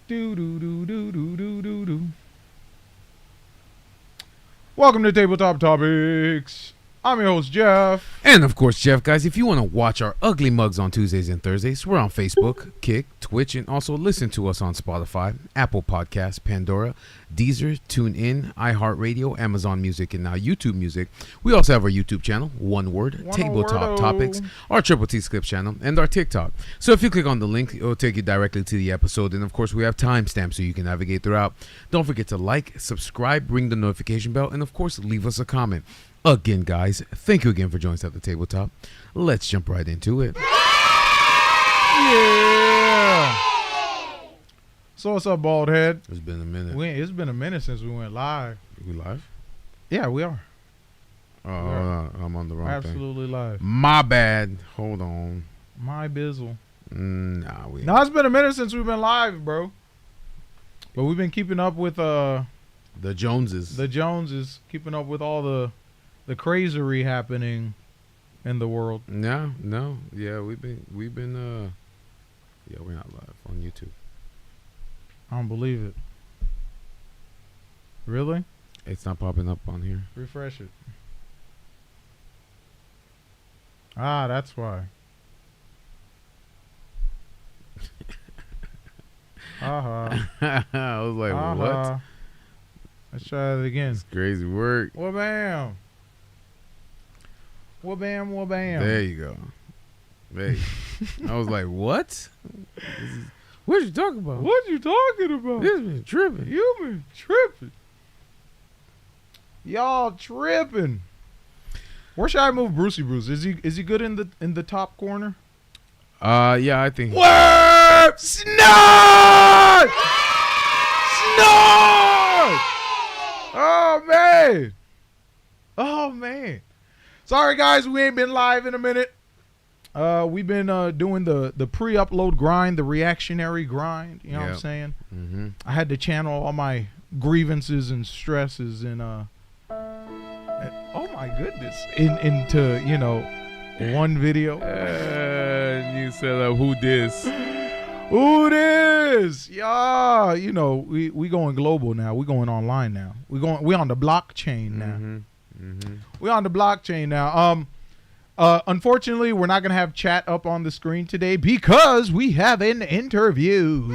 Do do do do do do do do. Welcome to Tabletop Topics. I'm your host, Jeff. And of course, Jeff, guys, if you want to watch our ugly mugs on Tuesdays and Thursdays, we're on Facebook, Kick, Twitch, and also listen to us on Spotify, Apple Podcasts, Pandora, Deezer, TuneIn, iHeartRadio, Amazon Music, and now YouTube Music. We also have our YouTube channel, one word, Tabletop Topics, our Triple T Clips channel, and our TikTok. So if you click on the link, it will take you directly to the episode. And of course, we have timestamps so you can navigate throughout. Don't forget to like, subscribe, ring the notification bell, and of course, leave us a comment. Again, guys, thank you again for joining us at the tabletop. Let's jump right into it. Yeah. So what's up, Baldhead? It's been a minute. It's been a minute since we went live. We live? Yeah, we are. Oh, I'm on the wrong thing. Absolutely live. My bad. Hold on. My bizzle. Nah, it's been a minute since we've been live, bro. But we've been keeping up with the Joneses. The Joneses, keeping up with all the crazery happening in the world. No. Yeah, we've been yeah, we're not live on YouTube. I don't believe it. Really? It's not popping up on here. Refresh it. Ah, that's why. I was like, what? Let's try it again. It's crazy work. Well, bam. Well, bam, well, bam. There you go. Hey. I was like, what? What you talking about? What you talking about? This been tripping. You been tripping. Y'all tripping. Where should I move Brucey Bruce? Is he good in the top corner? Yeah, I think. Word! Snort! Snort! Oh man. Sorry guys, we ain't been live in a minute. We've been doing the pre-upload grind, the reactionary grind. You know what I'm saying? Mm-hmm. I had to channel all my grievances and stresses and oh my goodness, into one video. You said who this? Who this? Yeah, we going global now. We going online now. We on the blockchain now. Mm-hmm. Mm-hmm. We on the blockchain now. Unfortunately, we're not gonna have chat up on the screen today because we have an interview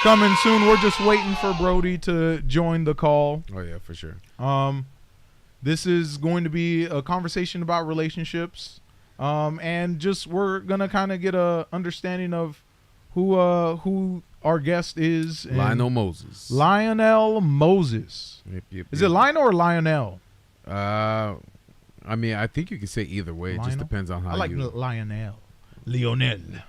coming soon. We're just waiting for Brody to join the call. Oh yeah, for sure. This is going to be a conversation about relationships. And just we're gonna kind of get a understanding of who our guest is. Lionel Moses. Lionel Moses. Yep. Is it Lionel or Lionel? I mean, I think you can say either way. Lionel? It just depends on how I like you. Lionel. Leonidas.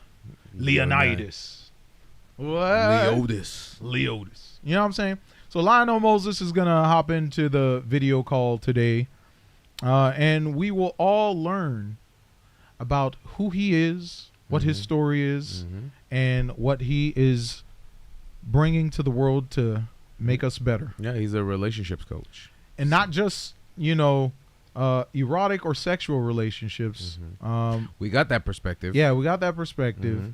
What? Leotis. You know what I'm saying? So Lionel Moses is gonna hop into the video call today, and we will all learn about who he is, what his story is, and what he is bringing to the world to make us better. Yeah, he's a relationships coach. And not just, erotic or sexual relationships. We got that perspective. Yeah, we got that perspective.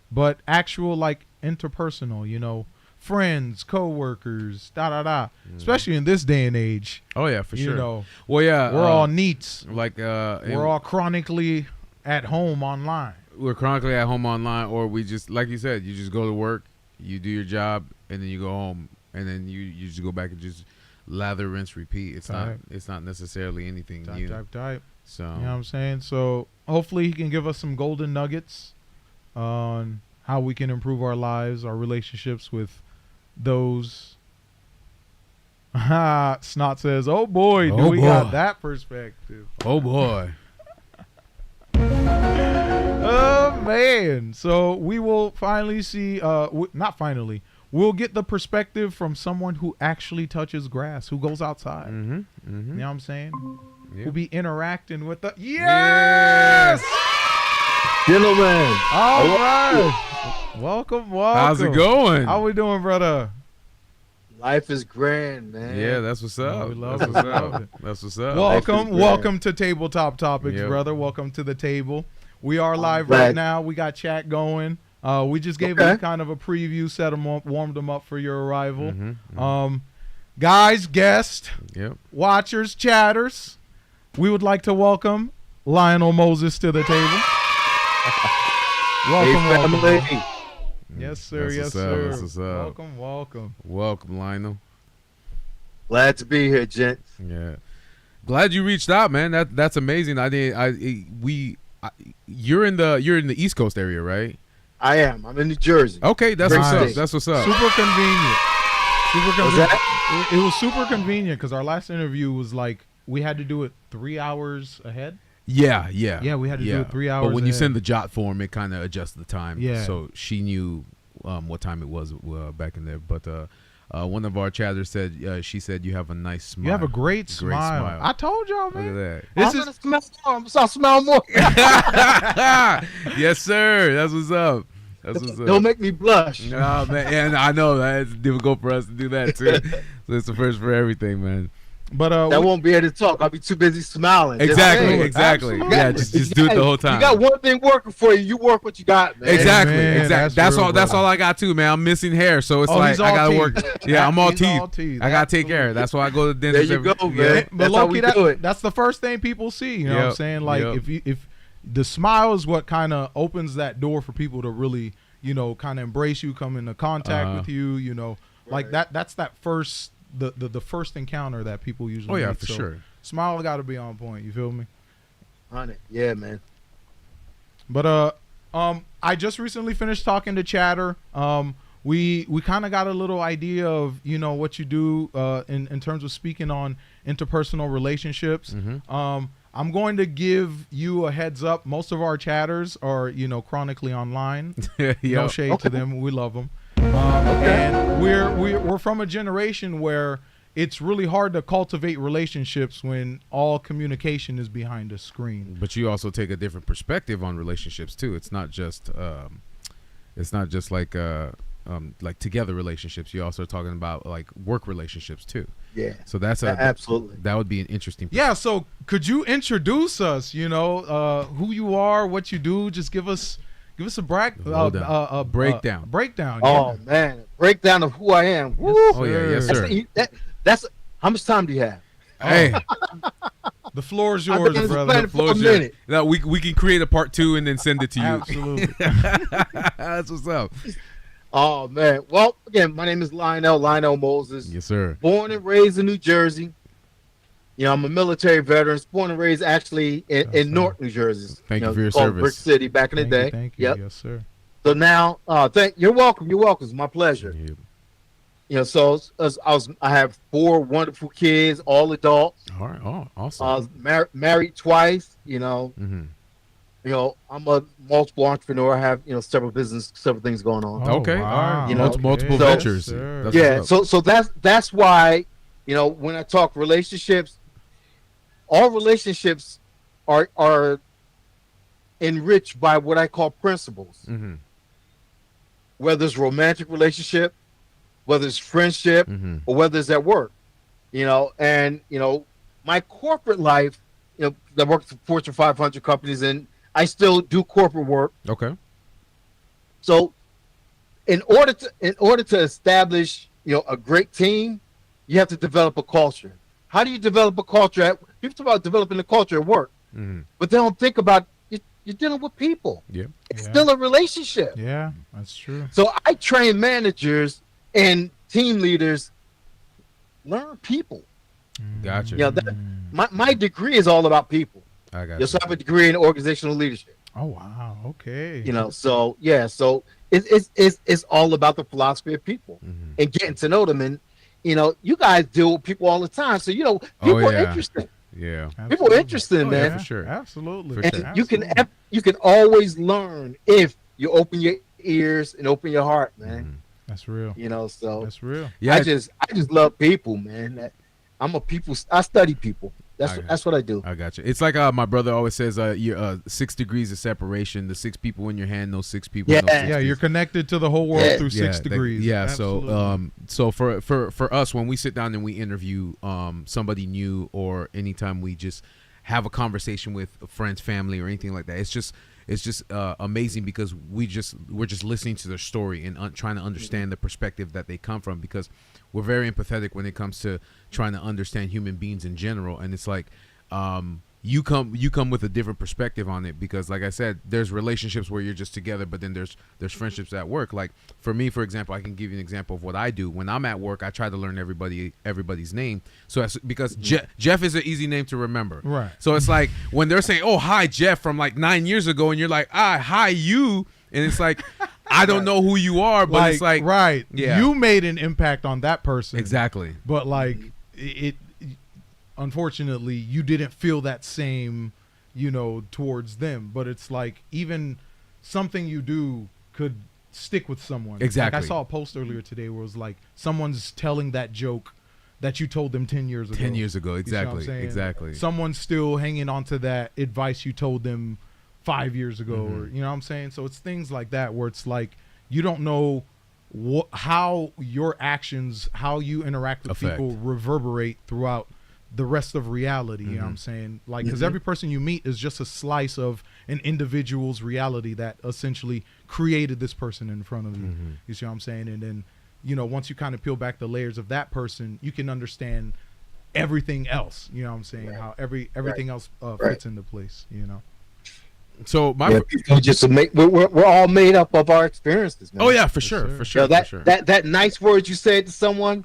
But actual, interpersonal, friends, co-workers, especially in this day and age. Oh yeah, for sure. Well, yeah, we're all neats. We're all chronically at home online. We're chronically at home online, or we just, like you said, you just go to work, you do your job, and then you go home, and then you just go back and just lather, rinse, repeat. It's not necessarily anything new. Type. So you know what I'm saying? So hopefully he can give us some golden nuggets on how we can improve our lives, our relationships with those. Snot says, "Oh boy, we got that perspective." Oh boy. Oh man. So we will finally see. Not finally. We'll get the perspective from someone who actually touches grass, who goes outside. You know what I'm saying? Yeah. Who'll be interacting with the yes. Gentlemen. All right. Welcome. How's it going? How we doing, brother? Life is grand, man. Yeah, that's what's up. We love That's it. what's up. That's what's up. Welcome to Tabletop Topics, Yep. brother. Welcome to the table. We are live back. right now. We got chat going. We just gave them kind of a preview, set them up, warmed them up for your arrival. Guys, guests, watchers, chatters, we would like to welcome Lionel Moses to the table. Welcome, family. Yes, sir. That's Yes, what's sir. up, that's what's up. Welcome, welcome. Welcome, Lionel. Glad to be here, gents. Yeah, glad you reached out, man. That's amazing. You're in the East Coast area, right? I am. I'm in New Jersey. Okay, that's Great what's up. state. That's what's up. Super convenient. Super Was convenient. that? It was super convenient because our last interview was like we had to do it 3 hours ahead. Yeah. Yeah, we had to do it 3 hours But when you ahead. send the jot form, it kind of adjusts the time. Yeah. So she knew what time it was back in there. But one of our chatters said she said you have a nice smile. You have a great smile. I told y'all, Look man. at This I'm is gonna smell more. I'll smell more. that. Yes, sir. That's what's up. That's what's up. Don't make me blush. Oh, man, and I know that it's difficult for us to do that too. So it's the first for everything, man. but That won't be able to talk. I'll be too busy smiling. Just Exactly, saying. exactly. Absolutely. Yeah, just do it the whole time. You got one thing working for you. You work what you got, man. Exactly, Man, exactly. that's That's all. real, That's brother. all I got too, man. I'm missing hair, so it's like he's I all gotta teeth. work. Yeah, I'm all He's teeth. all teeth. I gotta take care. That's why I go to the There dentist. you go, every- man. Yeah. But That's how low-key, we do it. that's the first thing people see. You know what I'm Yep, saying? Like yep. if the smile is what kind of opens that door for people to really, kind of embrace you, come into contact with you. Like Right. that's that first the first encounter that people usually. Oh yeah, make. for So sure. Smile got to be on point. You feel me? On it. Yeah, man. But I just recently finished talking to Chatter. We kind of got a little idea of what you do in terms of speaking on interpersonal relationships. I'm going to give you a heads up. Most of our chatters are chronically online. No Yeah. shade to them. We love them. And we're from a generation where it's really hard to cultivate relationships when all communication is behind a screen. But you also take a different perspective on relationships too. It's not just like together relationships. You're also talking about like work relationships too. Yeah. So that's Absolutely. that would be an interesting. Yeah, so could you introduce us? Who you are, what you do? Just give us a Breakdown. Breakdown. Oh man, breakdown of who I am. Woo. Oh yeah, yes sir. That's how much time do you have? Hey, The floor is I've yours, been brother. planning for a floor's yours. minute. No, we can create a part 2 and then send it to you. Absolutely. That's what's up. Oh man. Well, again, my name is Lionel Moses. Yes sir. Born and raised in New Jersey. I'm a military veteran. Born and raised actually in North New Jersey. Thank you for your called service. Brick City back in the day. Thank you. Yep. Yes, sir. So now, you're welcome. You're welcome. It's my pleasure. So I have 4 wonderful kids, all adults. All right. Oh, awesome. Married twice. Mm-hmm. I'm a multiple entrepreneur. I have several things going on. Oh, Okay, wow. all right. Okay. Multiple So- ventures. Sir. That's Yeah. what's up. So that's why when I talk relationships, all relationships are enriched by what I call principles. Mm-hmm. Whether it's romantic relationship, whether it's friendship, Mm-hmm. or whether it's at work, and my corporate life, I work for Fortune 500 companies, and I still do corporate work. Okay. So, in order to establish a great team, you have to develop a culture. How do you develop a culture? People talk about developing a culture at work, Mm-hmm. but they don't think about you're dealing with people. Yeah. It's Yeah. still a relationship. Yeah, that's true. So I train managers and team leaders learn people. Gotcha. Yeah, my degree is all about people. I got Yes, you. I have a degree in organizational leadership. Oh wow. Okay. So it's all about the philosophy of people Mhm. and getting to know them. And you guys deal with people all the time, so people are yeah. interesting. Yeah. People are interested, Oh, man. yeah, for sure. Absolutely. For And sure. you can always learn if you open your ears and open your heart, man. Mhm. That's real. So That's real. Yeah. I just love people, man. I study people. That's what I do. I got you. It's like my brother always says, you're 6 degrees of separation. The 6 people in your hand, those 6 people. Yeah. those 6 Yeah, you're people. connected to the whole world Yeah. through 6 degrees. Yeah. Absolutely. So for us, when we sit down and we interview somebody new, or anytime we just have a conversation with friends, family, or anything like that. It's just amazing because we're just listening to their story and trying to understand the perspective that they come from, because we're very empathetic when it comes to trying to understand human beings in general. And it's like you come with a different perspective on it, because like I said, there's relationships where you're just together, but then there's friendships at work. Like for me, for example, I can give you an example of what I do when I'm at work. I try to learn everybody's name, because Jeff is an easy name to remember, right? So it's like when they're saying, oh, hi Jeff, from like 9 years ago, and you're like, hi you, and it's like I don't know who you are, but it's like, right, yeah, you made an impact on that person, exactly, but like it unfortunately you didn't feel that same, towards them. But it's like even something you do could stick with someone. Exactly. Like I saw a post earlier today where it was like someone's telling that joke that you told them 10 years ago. 10 years ago, You see what I'm exactly, saying? exactly. Someone's still hanging on to that advice you told them 5 years ago, Mm-hmm. or you know what I'm saying? So it's things like that where it's like you don't know how your actions, how you interact with Affect. people reverberate throughout the rest of reality. You know what I'm saying? Like, because every person you meet is just a slice of an individual's reality that essentially created this person in front of you. You see what I'm saying? And then, once you kind of peel back the layers of that person, you can understand everything else. You know what I'm saying? How everything else fits into place, So people just we're all made up of our experiences, man. oh yeah, for sure. That nice word you said to someone,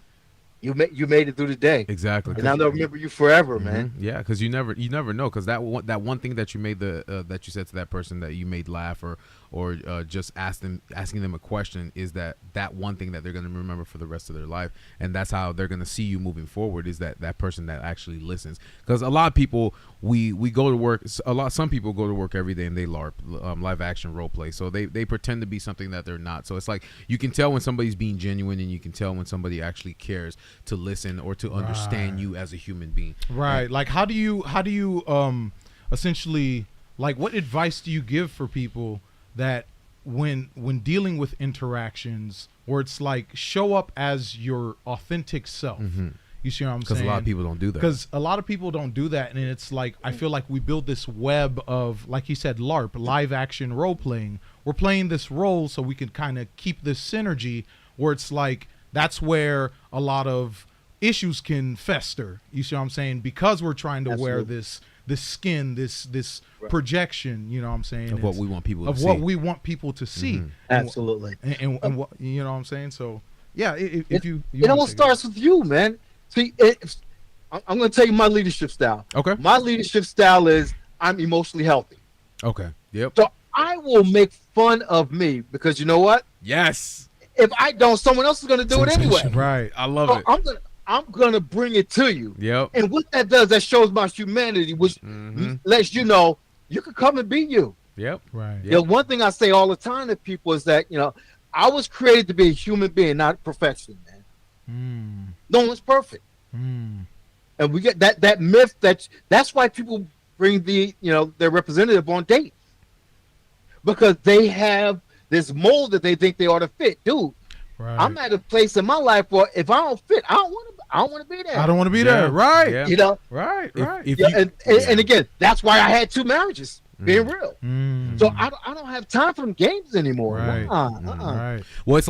you made it through the day. Exactly. And they'll remember you forever, man. Yeah, because you never know, because that one thing that you made that you said to that person that you made laugh or just asking them a question is that one thing that they're going to remember for the rest of their life, and that's how they're going to see you moving forward, is that person that actually listens. Because a lot of people we go to work, some people go to work every day and they LARP, live action role play, so they pretend to be something that they're not. So it's like you can tell when somebody's being genuine, and you can tell when somebody actually cares to listen or to understand you as a human being. Right. Like how do you essentially, like, what advice do you give for people that when dealing with interactions where it's like show up as your authentic self? You see what I'm saying? Because a lot of people don't do that. Because a lot of people don't do that, and it's like I feel like we build this web of, like you said, LARP, live action role playing. We're playing this role so we can kind of keep this synergy where it's like that's where a lot of issues can fester. You see what I'm saying? Because we're trying to wear this skin, this projection, you know what I'm saying? Of what we want people to see. Of what we want people to see. Absolutely. And what, you know what I'm saying? So, yeah, if you it all starts with you, man. See, I'm going to tell you my leadership style. Okay. My leadership style is I'm emotionally healthy. Okay. Yep. So I will make fun of me because you know what? Yes. If I don't, someone else is going to do it anyway. Right. I love it. I'm gonna bring it to you. Yep. And what that does, that shows my humanity, which lets you know you can come and be you. Yep. Right. Yep. One thing I say all the time to people is that I was created to be a human being, not a profession, man. No one's perfect. And we get that myth that's why people bring their representative on dates, because they have this mold that they think they ought to fit. Dude, right. I'm at a place in my life where if I don't fit, I don't want to be there. I don't want to be there. Right. Yeah. Right. And again, that's why I had 2 marriages. Being real. So I don't have time for them games anymore. Right. Right. Well, it's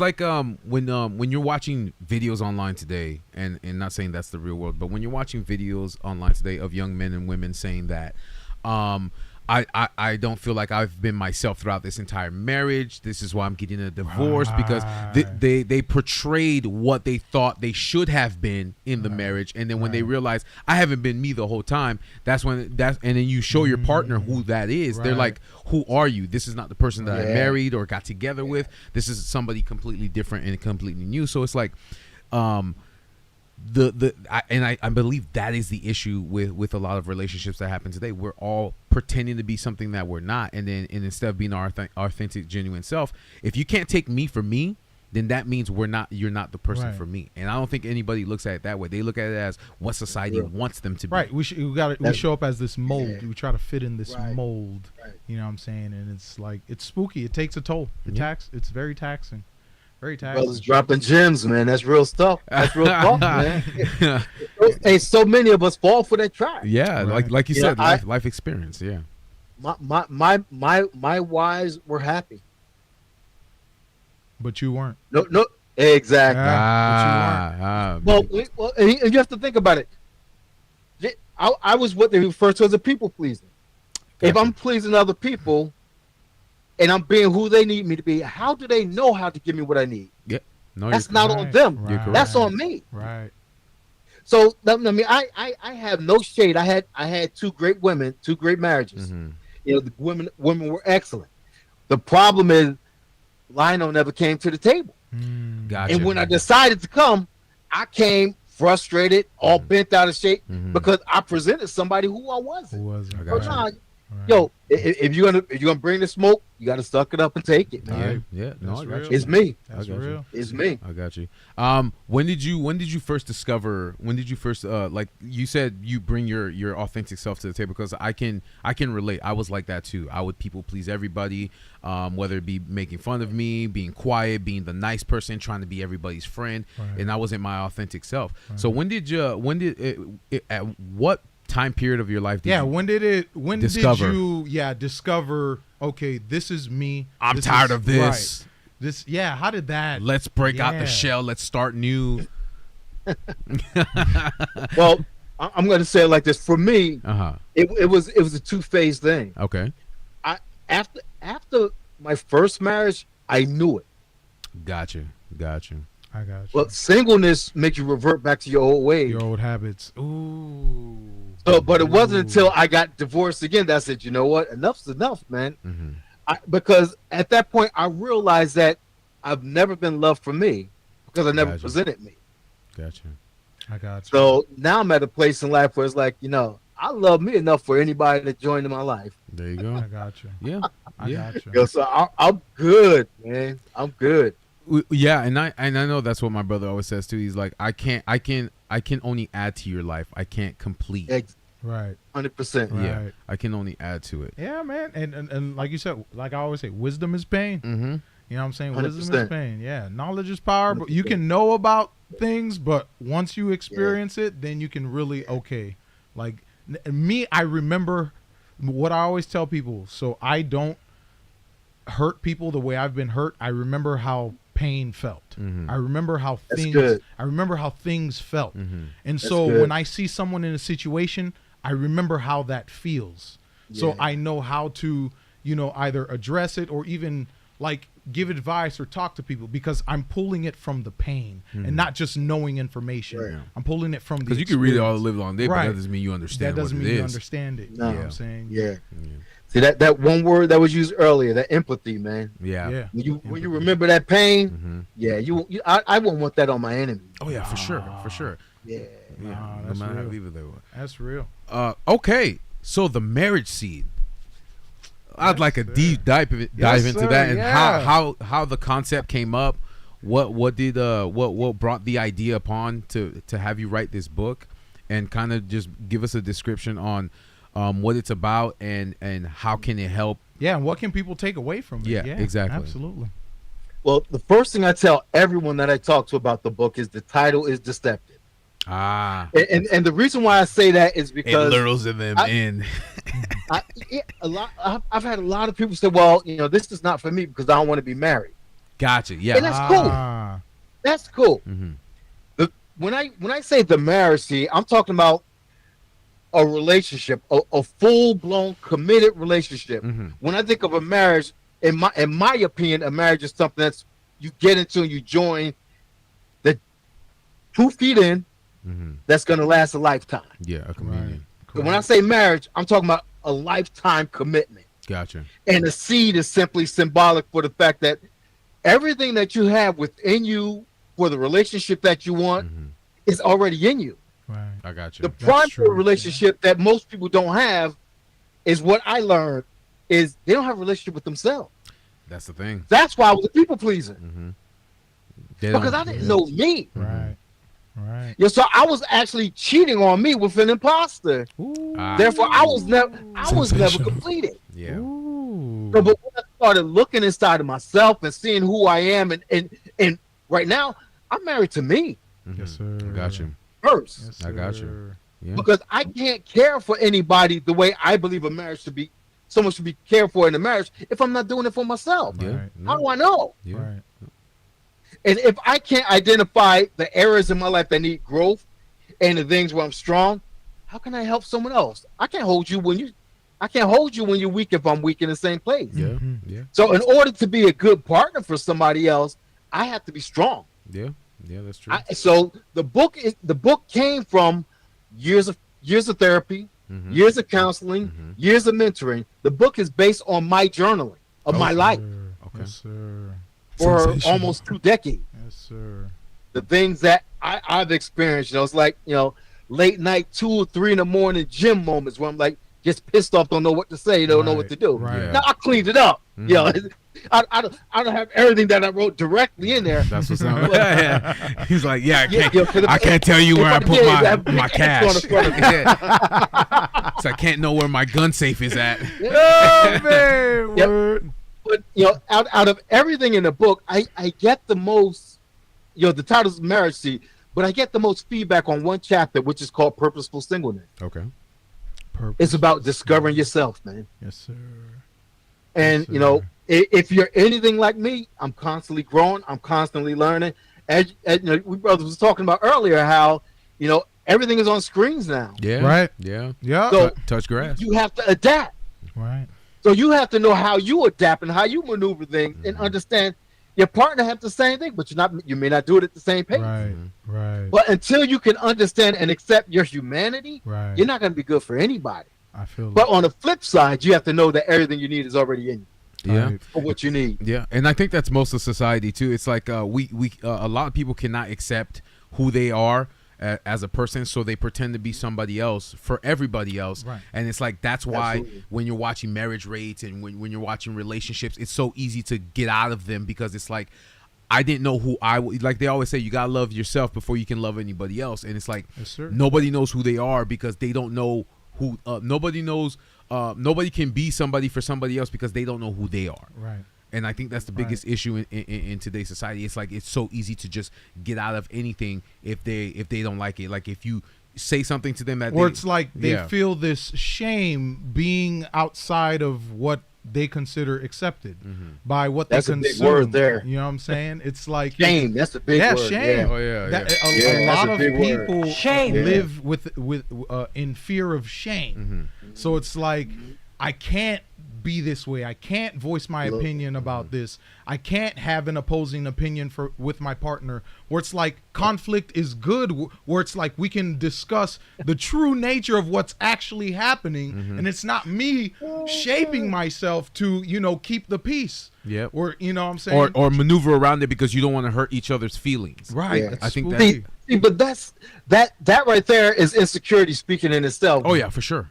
like when you're watching videos online today, and not saying that's the real world, but when you're watching videos online today of young men and women saying that I don't feel like I've been myself throughout this entire marriage. This is why I'm getting a divorce, because they portrayed what they thought they should have been in the marriage, and then when they realize I haven't been me the whole time, and then you show your partner who that is. They're like, who are you? This is not the person that I married or got together with. This is somebody completely different and completely new. So it's like, I believe that is the issue with a lot of relationships that happen today. We're all pretending to be something that we're not, and instead of being our authentic, genuine self, if you can't take me for me, then that means you're not the person for me. And I don't think anybody looks at it that way. They look at it as what society wants them to be. Right. We show up as this mold. We try to fit in this mold. Right. You know what I'm saying? And it's like, it's spooky. It takes a toll. It's very taxing. Great tag. Brothers dropping gems, man. That's real stuff. That's real talk, man. Hey, so many of us fall for that trap. Yeah, Right. like you You said, know, life experience. Yeah. My wives were happy. But you weren't. No, exactly. Yeah. Well, and you have to think about it. I was what they refer to as a people pleaser. If Gotcha. I'm pleasing other people and I'm being who they need me to be, how do they know how to give me what I need? No, That's you're not on them. You're correct. That's on me. Right. So I mean, I have no shade. I had two great women, two great marriages. Mhm. You know, the women were excellent. The problem is Lionel never came to the table. Gotcha. And when I decided to come, I came frustrated, all bent out of shape, Mhm. because I presented somebody who I Who wasn't. was I it? got So you. nah, Right. yo, if you're gonna bring the smoke, you got to suck it up and take it, man. Yeah. No, That's I got real. you. It's me. That's I got you. real. It's me. I got you. When did you first discover? When did you first like you said you bring your authentic self to the table? Because I can relate. I was like that too. I would people please everybody, whether it be making fun of me, being quiet, being the nice person, trying to be everybody's friend, Right. and I wasn't my authentic self. So when did at what time period of your life did you Discover. discover? Did you discover, okay, this is me. I'm This tired is- of this. Right. How did that? Let's break out Yeah. the shell. Let's start new. Well, I'm going to say it like this. For me, Uh-huh. it was a two-phase thing. Okay. After my first marriage, I knew it. Gotcha. I got you. Well, singleness makes you revert back to your old ways. Your old habits. Ooh. So, but it wasn't Ooh. until I got divorced again that I said, you know what, enough's enough, man. Mm-hmm. Because at that point, I realized that I've never been loved for me because I never Gotcha. presented me. Gotcha. I got you. So now I'm at a place in life where it's like, you know, I love me enough for anybody to join in my life. There you I go. got you. Yeah. I Yeah. got you. You know, so I'm good, man. I'm good. Yeah, and I know that's what my brother always says too. He's like, I can only add to your life. I can't complete. Right. 100%. Right. Yeah, I can only add to it. Yeah, man. And like you said, like I always say, wisdom is pain. Mm-hmm. You know what I'm saying? Wisdom is 100%. pain. Yeah. Knowledge is power, but you 100%. can know about things, but once you experience it, then you can really, okay. Like me, I remember what I always tell people, so I don't hurt people the way I've been hurt. I remember how pain felt. Mhm. I remember how That's things good. I remember how things felt. Mm-hmm. And That's so good. when I see someone in a situation, I remember how that feels. So Yeah. I know how to, either address it or even like give advice or talk to people because I'm pulling it from the pain and not just knowing information. Right. I'm pulling it from the Because you can read it all experience. live long day, but Right. that doesn't mean you That understand doesn't what mean it you is. understand it. No. You know what I'm saying? Yeah. Yeah. See that one word that was used earlier, that empathy, man. Yeah. Yeah. When you remember that pain, Mm-hmm. yeah, I wouldn't want that on my enemy. Oh yeah, for sure, for sure. Yeah. Yeah, Nah, no that's matter how real. evil they were. That's real. Okay, so the marriage seed. I'd Yes, like a sir. deep dive into Yes, that sir, and yeah. how the concept came up. What brought the idea upon to have you write this book, and kind of just give us a description on what it's about and how can it help. Yeah, and what can people take away from it? Yeah, exactly. Absolutely. Well, the first thing I tell everyone that I talk to about the book is the title is deceptive. Ah, And the reason why I say that is it because lures them I- in. I've had a lot of people say, well, this is not for me because I don't want to be married. Gotcha. Yeah. And that's cool. Ah, That's cool. Mm-hmm. When I say the marriage, see, I'm talking about a relationship, a full-blown committed relationship. Mm-hmm. When I think of a marriage, in my opinion, a marriage is something that's you get into and you join the 2 feet in Mm-hmm. that's going to last a lifetime. Yeah, a communion. So when I say marriage, I'm talking about a lifetime commitment. Gotcha. And the seed is simply symbolic for the fact that everything that you have within you for the relationship that you want Mm-hmm. is already in you. right. I got you. The That's primary true, relationship that most people don't have is what I learned is they don't have a relationship with themselves. That's the thing. That's why I was a people pleaser Mm-hmm. because I didn't know me. Right. Right. Yeah, so I was actually cheating on me with an imposter. Ooh. Ah. Therefore, I was never Sensational. completed. Yeah. Ooh. So, but when I started looking inside of myself and seeing who I am and And right now, I'm married to me Yes, sir. I got you. first. Yes, I got you. sir. Yeah. Because I can't care for anybody the way I believe a marriage should be. Someone should be cared for in a marriage if I'm not doing it for myself. Yeah. Right. How do I know? Yeah. Right. And if I can't identify the areas in my life that need growth and the things where I'm strong, how can I help someone else? I can't hold you when you're weak if I'm weak in the same place. Yeah. Mhm. Yeah. So in order to be a good partner for somebody else, I have to be strong. Yeah. Yeah. That's true. So the book came from years of therapy, Mhm. years of counseling, Mhm. years of mentoring. The book is based on my journaling of my life Okay. Yes, sir. for Sensational. almost 2 decades. Yes, sir. The things that I've experienced, it's like, late night 2 or 3 in the morning gym moments where I'm like just pissed off, don't know what to say, don't know what to do. Right. Yeah. Now I cleaned it up. Mhm. I don't have everything that I wrote directly in there. That's what's up. Yeah. He's like, yeah, I can't tell you if where I I put did, I have my big X on cash. the front of it. Yeah. So I can't know where my gun safe is at. Oh man, Yep. word. But out of everything in the book, I get the most, the title's Marriage Seat, but I get the most feedback on one chapter, which is called Purposeful Singleness. Okay. It's about discovering yourself, man. Yes, sir. And Yes, sir. if you're anything like me, I'm constantly growing, I'm constantly learning. As we brothers was talking about earlier, how everything is on screens now. Yeah. Right. Yeah. Yeah. So Touch grass. you have to adapt. Right. So you have to know how you adapt and how you maneuver things, and Mhm. understand your partner have the same thing, but you may not do it at the same pace. Right. Mhm. Right. But until you can understand and accept your humanity, Right. you're not going to be good for anybody. I feel. But on the flip side, you have to know that everything you need is already in you Yeah. Right. for what you need. Yeah, and I think that's most of society too. It's like we a lot of people cannot accept who they are as a person, so they pretend to be somebody else for everybody else. Right. And it's like that's why Absolutely. when you're watching marriage rates and when you're watching relationships, it's so easy to get out of them, because it's like I didn't know who like they always say, you gotta love yourself before you can love anybody else. And it's like Yes, sir. nobody knows who they are because they don't know who. Nobody knows. Nobody can be somebody for somebody else because they don't know who they are. Right. And I think that's the biggest issue in today's society. It's like it's so easy to just get out of anything if they don't like it. Like if you say something to them that Or it's like they Yeah. feel this shame being outside of what they consider accepted by what That's they a big consume. word there. You know what I'm saying? It's like Shame. That's a big word. shame. Oh yeah, That, yeah. a Yeah, lot that's a of big word. people Shame. live with in fear of shame. So it's like I can't be this way. I can't voice my Look. opinion about this. I can't have an opposing opinion with my partner. Where it's like conflict is good. Where it's like we can discuss the true nature of what's actually happening, and it's not me shaping myself to keep the peace. Yep. Or what I'm saying. Or maneuver around it because you don't want to hurt each other's feelings. right. Yeah. It's I think spooky. See, but that right there is insecurity speaking in itself. Oh yeah, for sure.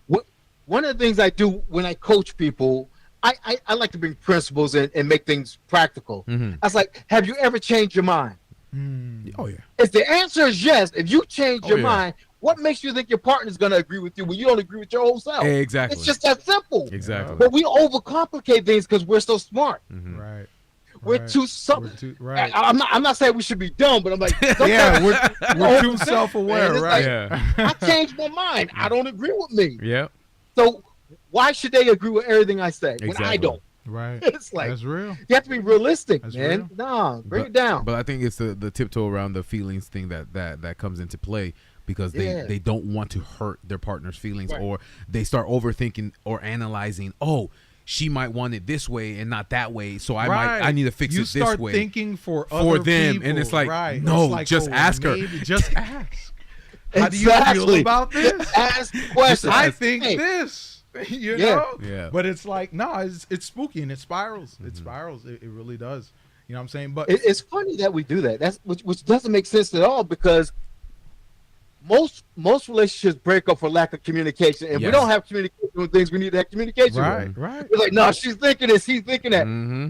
One of the things I do when I coach people, I like to bring principles and make things practical. Mhm. I was like, have you ever changed your mind? Oh yeah. If the answer is yes, if you change Oh, your yeah. mind, what makes you think your partner's going to agree with you when you don't agree with your whole self? Exactly. It's just that simple. Exactly. But we overcomplicate things because we're so smart. Mhm. Right. We're Right. too right. I'm not saying we should be dumb, but I'm like, Yeah, we're too Man, self-aware, it's right? Yeah. I changed my mind. I don't agree with me. Yeah. So why should they agree with everything I say when I Exactly. don't? Right. It's like That's real. you have to be realistic, That's man. real. Nah, bring it down. But I think it's the tiptoe around the feelings thing that comes into play, because they don't want to hurt their partner's feelings, Right. or they start overthinking or analyzing. Oh, she might want it this way and not that way, so I need to fix you it this start way thinking for for other them, people, and it's like, right. no, It's like, just ask her. maybe just ask. How do you feel Exactly. about this? Ask questions. I think Hey, this. You Yeah. know? Yeah. But it's like, no, it's spooky and it spirals. It spirals. It really does. You know what I'm saying? But It's funny that we do that. That's which doesn't make sense at all, because most relationships break up for lack of communication, and we Yes. don't have communication on things we need to have communication right, on. right. We're like, no, she's thinking this, he's thinking that. Mm-hmm.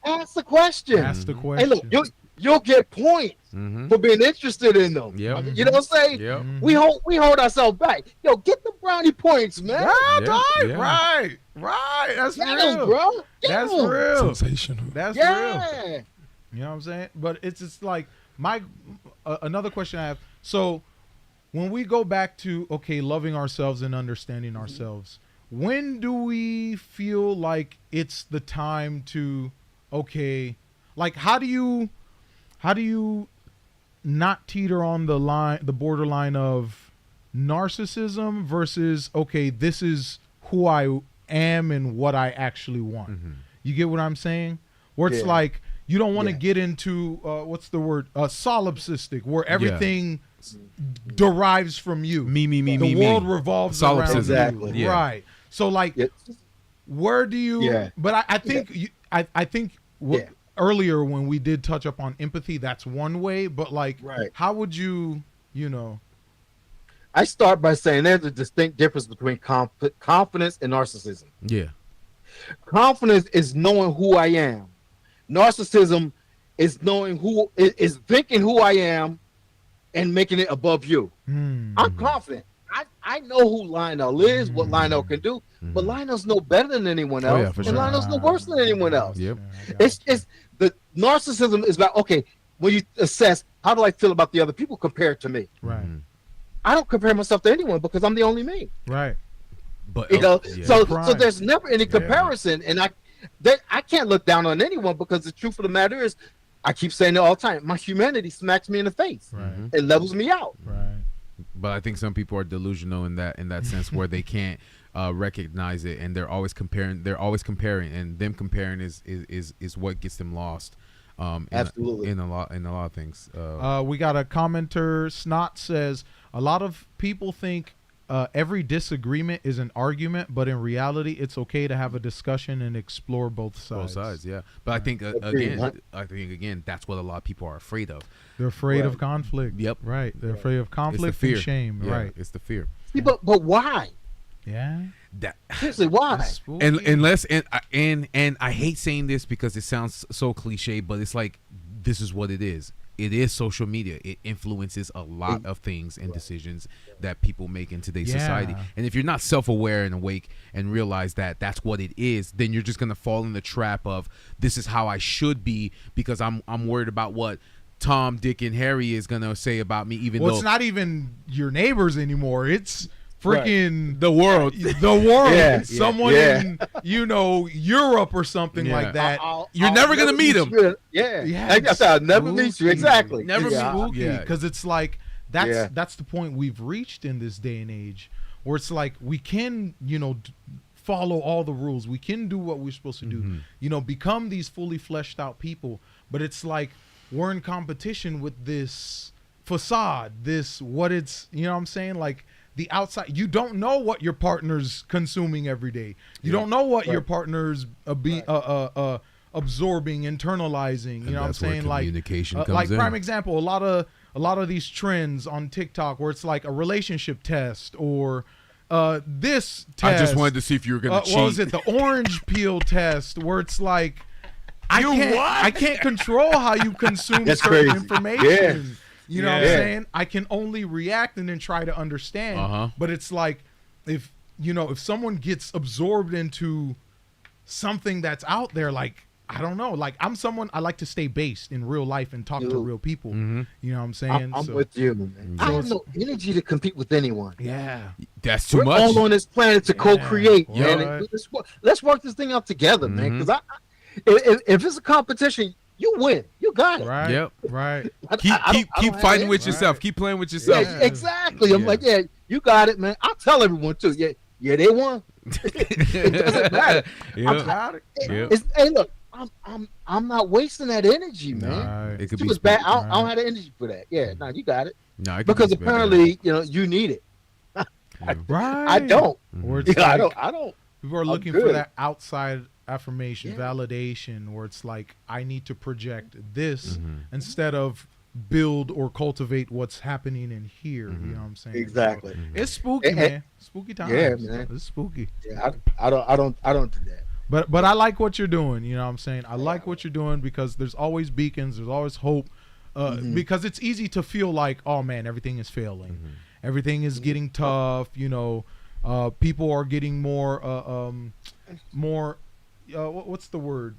Ask the question. Ask the Hey, question. look, you'll get points Mm-hmm. for being interested in them. Yep. You know what I'm saying? Yep. Mhm. We hold ourselves back. Yo, get the brownie points, man. Yeah, Yeah, dog, yeah. right. That's Get real. 'em, bro. Get That's 'em. real. Sensational. That's real. Yeah. You know what I'm saying? But it's just like another question I have. So when we go back to, okay, loving ourselves and understanding ourselves, when do we feel like it's the time to, okay, like how do you not teeter on the borderline of narcissism versus, okay, this is who I am and what I actually want. You get what I'm saying? Where it's like you don't want to get into what's the word, solipsistic, where everything derives from you. Me. The world revolves around you. Exactly. Yeah. Right. So like, where do you? Yeah. But I think I think earlier when we did touch up on empathy, that's one way. But like, how would you? I start by saying there's a distinct difference between confidence and narcissism. Yeah. Confidence is knowing who I am. Narcissism is knowing is thinking who I am and making it above you. I'm confident. I know who Lionel is, what Lionel can do, but Lionel's no better than anyone else, and Lionel's no worse than anyone else. Yep. It's the narcissism is about, okay, when you assess how do I feel about the other people compared to me. Right. I don't compare myself to anyone because I'm the only me. Right. But so there's never any comparison, and I can't look down on anyone because the truth of the matter is, I keep saying it all the time. My humanity smacks me in the face. Right. It levels me out. Right. But I think some people are delusional in that sense where they can't recognize it, and they're always comparing. And them comparing is what gets them lost. Absolutely. In a lot of things. We got a commenter. Snot says a lot of people think every disagreement is an argument, but in reality, it's okay to have a discussion and explore both sides. Both sides, yeah. But I think again, that's what a lot of people are afraid of. They're afraid of conflict. Yep. Right. They're afraid of conflict and shame. Yeah, right. It's the fear. See, but why? Yeah. Seriously, why? And I hate saying this because it sounds so cliche, but it's like this is what it is. It is social media. It influences a lot of things and decisions that people make in today's society. And if you're not self-aware and awake and realize that that's what it is, then you're just gonna fall in the trap of this is how I should be because I'm worried about what Tom, Dick, and Harry is gonna say about me. Even though it's not even your neighbors anymore. It's freaking the world. It's someone in Europe or something like that. You're never gonna meet him. Like I said, I'll never meet you. Exactly. Never spooky because it's like that's the point we've reached in this day and age, where it's like we can follow all the rules. We can do what we're supposed to do. Become these fully fleshed out people. But it's like we're in competition with this facade. What it's what I'm saying, like. The outside, you don't know what your partner's consuming every day. You don't know what your partner's absorbing, internalizing. You know what I'm saying? Like communication comes like in. prime example, a lot of these trends on TikTok where it's like a relationship test or this test. I just wanted to see if you were gonna cheat. What was it? The orange peel test, where it's like I can't control how you consume certain information. Yeah. You know what I'm saying? I can only react and then try to understand. But it's like if someone gets absorbed into something that's out there, like I don't know, like I'm someone I like to stay based in real life and talk to real people. You know what I'm saying? I'm with you, man. I have no energy to compete with anyone. Yeah, that's too We're much. all on this planet to co-create, man. Right. Let's work this thing out together, man. Because if it's a competition, you win. You got it. Right. Yep. Right. Keep fighting with yourself. Keep playing with yourself. Yeah, exactly. I'm like, you got it, man. I'll tell everyone too. Yeah, they won. It doesn't matter. Hey, look, I'm not wasting that energy, man. It could It be was bad. I don't have the energy for that. Yeah, no, you got it. No, it could Because be better. apparently, you need it. Right. I don't. Where it's I like, don't. people are looking for that outside affirmation, validation, where it's like I need to project this instead of build or cultivate what's happening in here. You know what I'm saying? Exactly. So it's spooky, man. Spooky times. Yeah, man. It's spooky. Yeah, I don't do that. But I like what you're doing. You know what I'm saying? I like what you're doing because there's always beacons. There's always hope. Because it's easy to feel like, oh man, everything is failing. Everything is getting tough. People are getting more what's the word?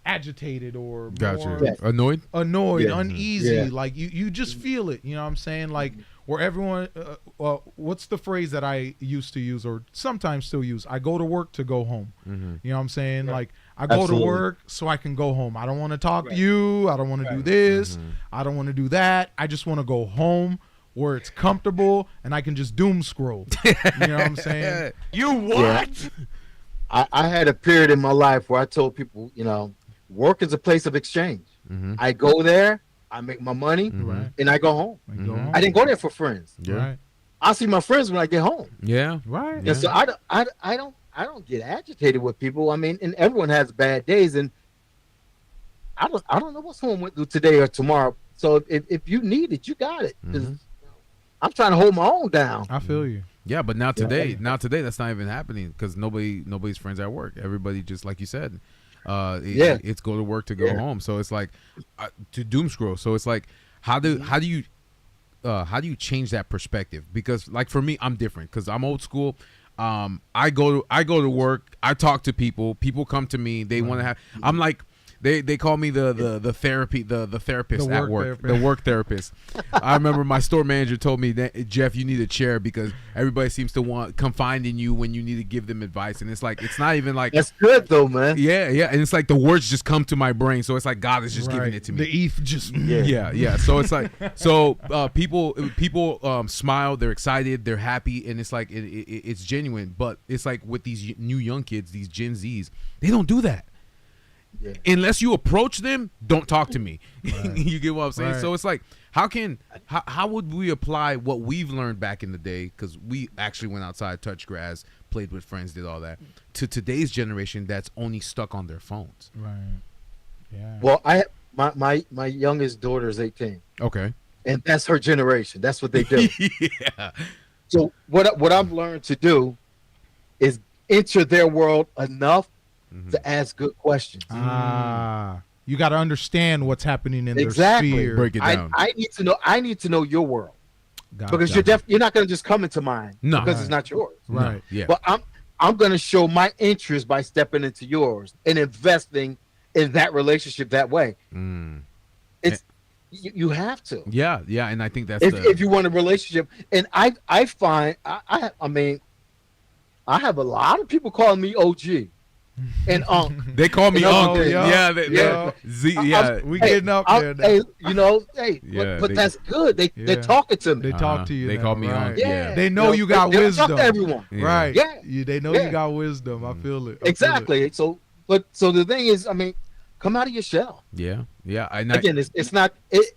agitated or Gotcha. more Yes. Annoyed? annoyed, Yeah. uneasy. Yeah. Like you just feel it. You know what I'm saying? Like where everyone, what's the phrase that I used to use or sometimes still use? I go to work to go home. Mm-hmm. You know what I'm saying? Right. Like I go Absolutely. to work so I can go home. I don't want to talk Right. to you. I don't want to do Right. this. Mhm. I don't want to do that. I just want to go home where it's comfortable and I can just doom scroll. You know what I'm saying? You what? I had a period in my life where I told people, work is a place of exchange. Mm-hmm. I go there, I make my money, Right. and I go home. Like, go Mhm. home. I didn't go there for friends. Yeah. Right. I see my friends when I get home. Yeah. Right. Yeah. And so I don't get agitated with people. I mean, and everyone has bad days, and I don't know what someone went through today or tomorrow. So if you need it, you got it. 'Cause Mhm. I'm trying to hold my own down. I feel you. Yeah, but now today, that's not even happening because nobody's friends at work. Everybody just like you said, it's go to work to go Yeah. home. So it's like to doom scroll. So it's like how do you change that perspective? Because like for me, I'm different because I'm old school. I go to work. I talk to people. People come to me. They want to have. I'm like. They call me the therapist The at work work, therapist. the work therapist. I remember my store manager told me that Jeff, you need a chair because everybody seems to confide in you when you need to give them advice, and it's like it's not even like That's good though, man. yeah, and it's like the words just come to my brain, so it's like God is just giving it to me. The ETH just Yeah. So it's like people smile, they're excited, they're happy, and it's like it's genuine. But it's like with these new young kids, these Gen Zs, they don't do that. Yeah. Unless you approach them, don't talk to me. Right. You get what I'm saying? Right. So it's like, how would we apply what we've learned back in the day? Because we actually went outside, touched grass, played with friends, did all that. To today's generation, that's only stuck on their phones. Right. Yeah. Well, my youngest daughter is 18, Okay. and that's her generation. That's what they do. Yeah. So what I've learned to do is enter their world enough Mhm. to ask good questions. You got to understand what's happening in Exactly. their sphere. Break it down. I need to know your world Gotcha. because you're not going to just come into mine No. because it's not yours. Right. No, yeah. But I'm going to show my interest by stepping into yours and investing in that relationship that way. Mm. It's you have to. Yeah. And I think that's If you want a relationship, and I find I mean I have a lot of people calling me OG and they call me You know, uncle. yeah, Yeah. yeah. We getting up there. now. Yeah, but they- that's good. They're Yeah. talking to me. They talk to you. They now, call me right. uncle. Yeah. They know you got they wisdom. Talk to everyone. Yeah. Right. Yeah. They know Yeah. you got wisdom. I feel it. I feel it. Exactly. So the thing is, I mean, come out of your shell. Yeah. Again, it's not it.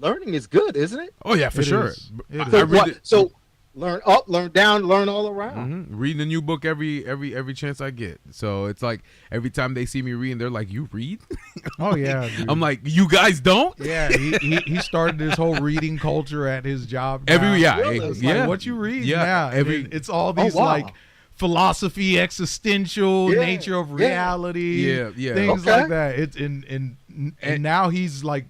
Learning is good, isn't it? Oh yeah, for It sure. is. It I is. So, read it. so learn up, learn down, learn all around. Reading a new book every chance I get. So it's like every time they see me reading, they're like, "You read?" Oh yeah. Dude. I'm like, "You guys don't?" Yeah, he started this whole reading culture at his job. Every now. yeah, Really? It's yeah. like, what you read? Yeah, now? And every- it's all these wow. like philosophy, existential Yeah, nature of yeah. reality, Yeah. things Okay. like that. It's and now he's like,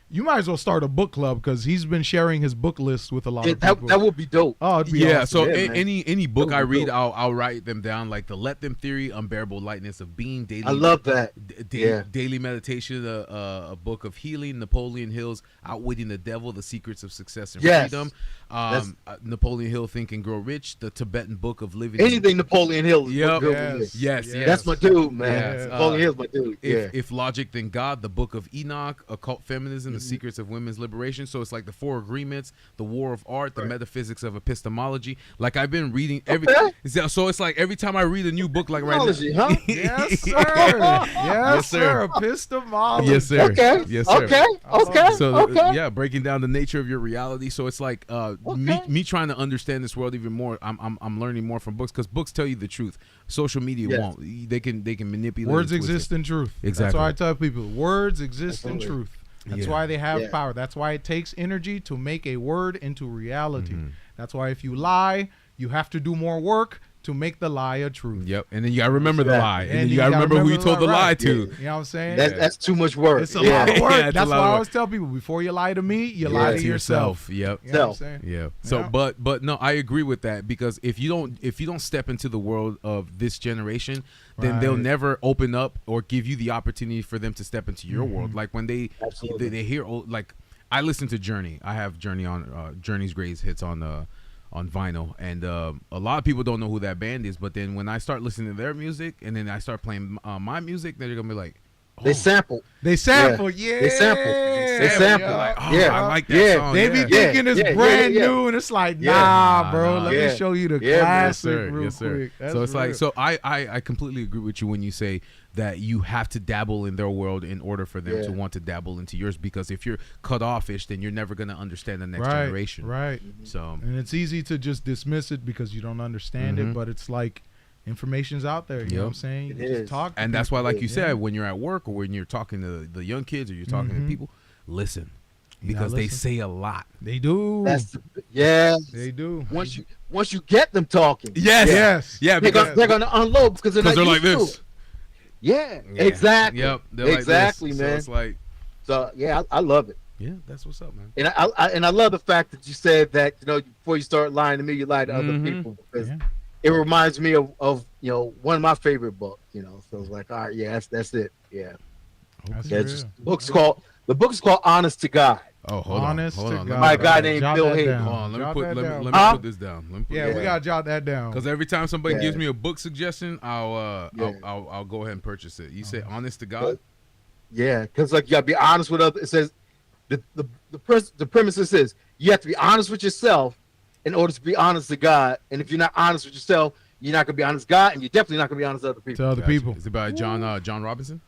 you might as well start a book club because he's been sharing his book list with a lot of people. That would be dope. Oh, it'd be Yeah, awesome. so Yeah, man. any book That I would be read, dope. I'll write them down, like the Let Them Theory, Unbearable Lightness of Being, Daily. I love that. Yeah. Daily Meditation, a book of healing, Napoleon Hill's Outwitting the Devil, The Secrets of Success and Yes. Freedom, That's- Napoleon Hill, Think and Grow Rich, the Tibetan Book of Living. Anything Napoleon Hill. is Yep. good with me. Yes. That's my dude, man. Yes. Napoleon Hill's my dude. Yeah. If Logic Then God, the Book of Enoch, Occult Feminism, The Secrets of Women's Liberation. So it's like the Four Agreements, the War of Art, the Right. Metaphysics of Epistemology. Like I've been reading every. Okay. So it's like every time I read a new book, like right now. Technology, huh? Yes, sir. Yes, Yes, sir. sir. Epistemology. Yes, sir. Okay. Yes, sir. Okay. Okay. So okay. yeah, breaking down the nature of your reality. So it's like me trying to understand this world even more. I'm learning more from books because books tell you the truth. Social media Yes. won't. They can manipulate. Words and twist exist it. in truth. That's Exactly. why I tell people words exist in Absolutely. truth. That's Yeah. why they have Yeah. power. That's why it takes energy to make a word into reality. Mhm. That's why if you lie, you have to do more work to make the lie a truth. Yep. And then you gotta remember the lie. And then you you gotta gotta remember who you remember told the the lie right. to. You know what I'm saying? That's too much work. It's a lot of work. Yeah, it's a That's lot why of I work. always tell people, before you lie to me, you lie to yourself. Yep. You know what I'm saying? Yeah. So, Yeah. but no, I agree with that, because if you don't step into the world of this generation, then they'll Right. never open up or give you the opportunity for them to step into your world. Like when they Absolutely. hear, like, I listen to Journey. I have Journey on Journey's Greatest Hits on vinyl, and a lot of people don't know who that band is. But then when I start listening to their music, and then I start playing my music, then they're gonna be like, They sample. They sample, yeah. They sample. They sample. like, oh, Yeah. I like that Yeah. song. They be yeah. thinking it's Yeah. brand Yeah. new, and it's like, Yeah. nah, bro. Nah. Let Yeah. me show you the Yeah, man. classic real Yes, sir. quick. That's So it's real. like, so I completely agree with you when you say that you have to dabble in their world in order for them to want to dabble into yours, because if you're cut offish, then you're never going to understand the next generation. Right. So And it's easy to just dismiss it because you don't understand it, but it's like information's out there. You know what I'm saying? You It just is. talk to and that's why, people. like you said, when you're at work or when you're talking to the young kids or you're talking to people, listen, because they listen. say a lot. They do. They do. Once you get them talking, Yes. Yeah, they're because gonna unload because they're like used to this. it. Yeah, exactly. Yep. They're Exactly, like this. man. So it's like, So yeah, I love it, yeah, that's what's up, man. and I love the fact that you said that, you know, before you start lying to me, you lie to other people, because it reminds me of you know, one of my favorite books. You know, so it's like, all right, yeah, that's it. Yeah, That's yeah. real. Just, the book is called Honest to God. Oh, hold Honest on. to Hold God. on. By a guy named Jot Bill that Hayden. down. Hold on, let Jot me that down. put this down. Yeah, we gotta jot that down. Because every time somebody Yeah. gives me a book suggestion, I'll Yeah. I'll go ahead and purchase it. You say honest to God? Yeah, because like you gotta be honest with others. It says the premise is you have to be honest with yourself in order to be honest to God. And if you're not honest with yourself, you're not gonna be honest with God, and you're definitely not gonna be honest with other people. To other Gotcha. people. Is it by John Robinson?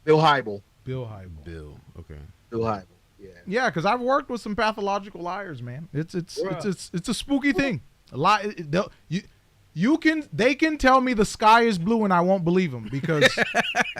Bill Hybel. Bill Hybel. Bill. Okay. Bill Hybel. Yeah. Yeah, because I've worked with some pathological liars, man. It's a spooky thing. A lot. They can tell me the sky is blue and I won't believe them because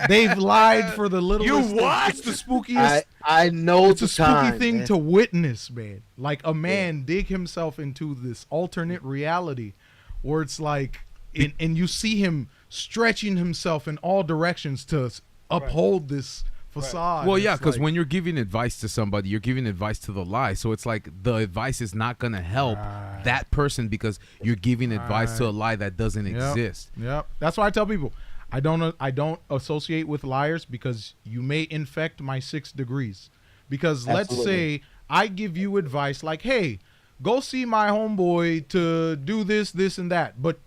they've lied for the littlest. It's the spookiest. I know It's the a spooky time, thing man. to witness, man. Like a man dig himself into this alternate reality where it's like, and you see him stretching himself in all directions to uphold this facade. Well, yeah, It's because like, when you're giving advice to somebody, you're giving advice to the lie. So it's like the advice is not going to help that person because you're giving advice to a lie that doesn't exist. Yep. That's why I tell people I don't associate with liars because you may infect my 6 degrees. Because let's say I give you advice like, hey, go see my homeboy to do this, this, and that. But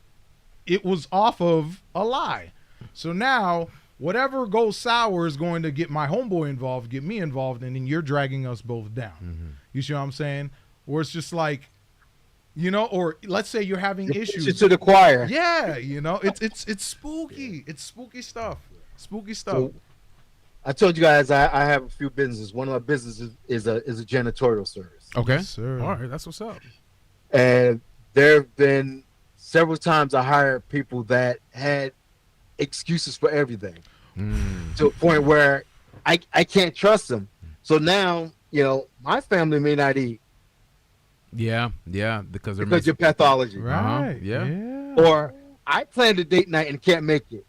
it was off of a lie. So now whatever goes sour is going to get my homeboy involved, get me involved, and then you're dragging us both down. You see what I'm saying? Or it's just like, you know, or let's say you're having issues. to the choir. Yeah, you know, it's spooky. It's spooky stuff. Spooky stuff. So, I told you guys I have a few businesses. One of my businesses is a janitorial service. Okay. Yes, sir. All right. That's what's up. And there have been several times I hired people that had excuses for everything to a point where I can't trust them. So now, you know, my family may not eat Yeah. Because they're because your pathology. Right. Yeah. Or I planned a date night and can't make it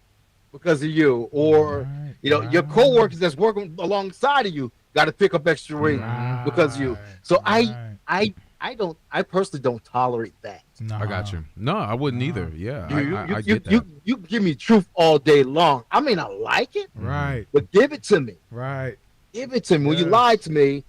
because of you. Or, you know, your coworkers that's working alongside of you got to pick up extra weight because of you. So I personally don't tolerate that. I got you. No, I wouldn't either. Yeah. I You get that. you give me truth all day long. I may not like it, Right. but give it to me. Right. Give it to me. When you Yes. lie to me,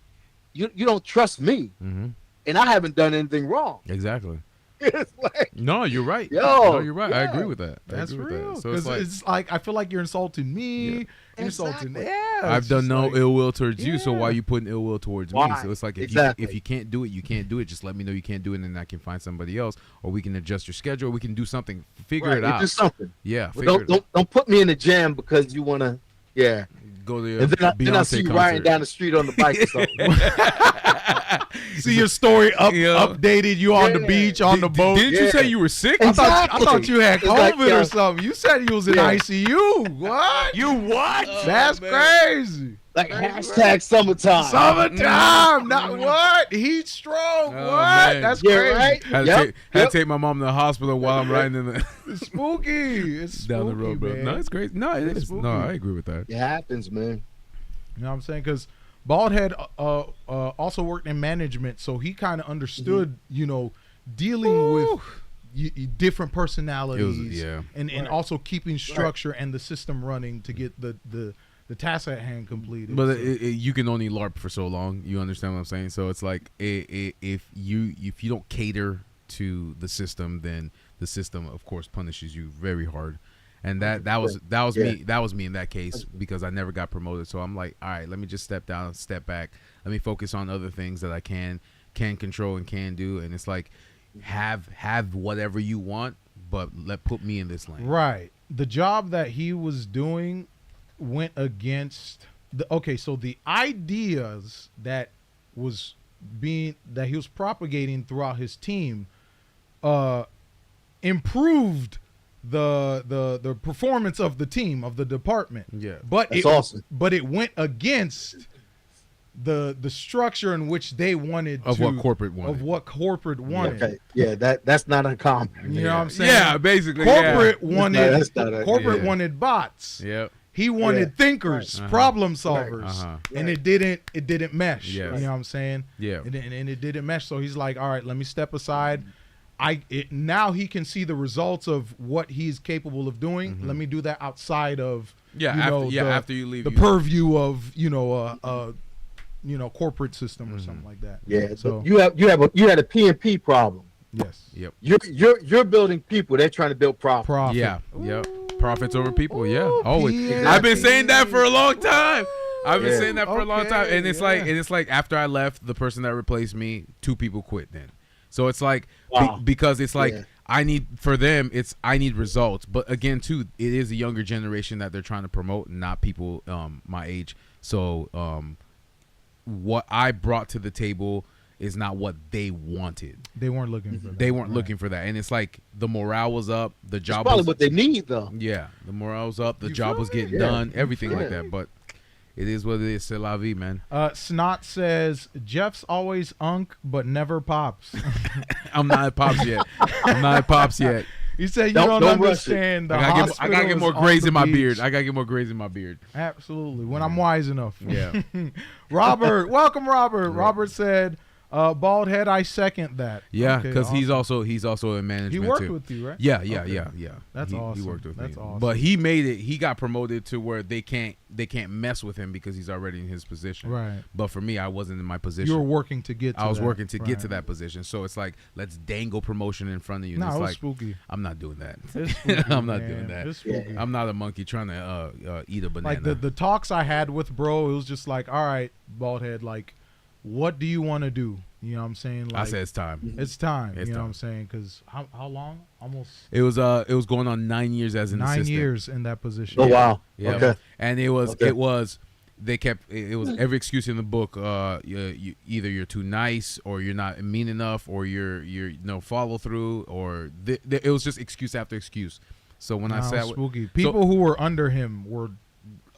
you don't trust me, Mm-hmm. and I haven't done anything wrong. Exactly. It's like, No, you're right. Yo, no, you're right. I yeah. agree with that. I That's agree with real. that. So Because it's like I feel like you're insulting me. Yeah. You're insulting. Exactly. Yeah. I've it's done just no like- ill will towards you, so Yeah. why are you putting ill will towards me? Why? So it's like if Exactly. you can't do it, you can't do it. Just let me know you can't do it, and then I can find somebody else, or we can adjust your schedule, or we can do something. Figure right, it you out. do something. Yeah, But figure it out. don't put me in the jam because you wanna. Yeah, Go to and then I Beyonce see you concert. riding down the street on the bike or something. See your story Yeah. updated. You on the Yeah. beach on the boat. Didn't you Yeah. say you were sick? I Exactly. thought you had It's like, COVID yo, or something. You said you was in Yeah. ICU. What? You what? That's man. crazy. Like hashtag summertime. Summertime, not what? Heat stroke. Oh, What? man. That's Yeah, crazy. right? Had to take my mom to the hospital while I'm riding in the It's spooky. It's down the spooky, road, bro. man. No, it's great. No, it It's is. spooky. No, I agree with that. It happens, man. You know what I'm saying? Because Baldhead also worked in management, so he kind of understood, you know, dealing with different personalities, and also keeping structure and the system running to get the task at hand completed. But So- you can only LARP for so long. You understand what I'm saying? So it's like if you don't cater to the system, then the system, of course, punishes you very hard. And that was me in that case, because I never got promoted. So I'm like, all right, let me just step down, step back. Let me focus on other things that I can control and can do. And it's like, have whatever you want, but put me in this lane. Right. The job that he was doing went against so the ideas that he was propagating throughout his team improved the performance of the team, of the department. Yeah. But That's awesome. But it went against the structure in which they wanted what corporate wanted. Okay. Yeah, that's not uncommon. You know what I'm saying? Yeah, basically. Corporate Wanted wanted bots. Yep. He wanted thinkers, problem solvers, Uh-huh. and it didn't mesh. Yes. You know what I'm saying? Yeah. And it didn't mesh. So he's like, all right, let me step aside. Now he can see the results of what he's capable of doing. Let me do that outside of after you leave the purview of corporate system or something like that. Yeah. So You had a PMP problem. yes. Yep. You're building people. They're trying to build profit. Profit. Yeah. Yep. Profits over people. Yeah. Ooh, Always. PMP. I've been saying that for a long time. I've been Yeah. saying that for a long time, and it's Okay, like after I left, the person that replaced me, 2 people quit. Then, so it's like Wow. because it's like Yeah. I need results. But again, too, it is a younger generation that they're trying to promote, not people my age. So what I brought to the table is not what they wanted. They weren't looking for that. They weren't Right. looking for that, and it's like the morale was up, the That's job probably was what they need, though. yeah, the morale was up, the You job feel was me? getting Yeah. done, everything Yeah. like that. But it is what it is. C'est la vie, man. Snot says Jeff's always unk but never pops. I'm not at pops yet. I'm not at pops yet. He said you Don't don't rush it. understand. The I gotta hospital get is more on grays the in my beach. beard. I gotta get more grays in my beard. Absolutely. When I'm wise enough. Yeah. Robert, welcome, Robert. Robert said, "Bald head, I second that." Yeah, Okay, because he's awesome. also in management he worked too. with you, right? Yeah. That's He awesome. worked with That's me. awesome. But he made it. He got promoted to where they can't mess with him because he's already in his position. Right. But for me, I wasn't in my position. You were working to get. I was that. working to get to Right. that position. So it's like, let's dangle promotion in front of you. And No, it's it was like, spooky. I'm not doing that. It's spooky, I'm not man. doing that. It's spooky. I'm not a monkey trying to eat a banana. Like the talks I had with bro, it was just like, all right, bald head, like, what do you want to do? You know what I'm saying? Like, I said it's time. it's time. It's you know time. what I'm saying? Because how long? Almost It was going on 9 years as an 9 assistant. years in that position. Oh, wow. Yeah. Okay. And it was Okay. it was every excuse in the book. Either you're too nice, or you're not mean enough, or you're no follow through, or it was just excuse after excuse. So when I Nah, it sat was with, spooky. People who were under him were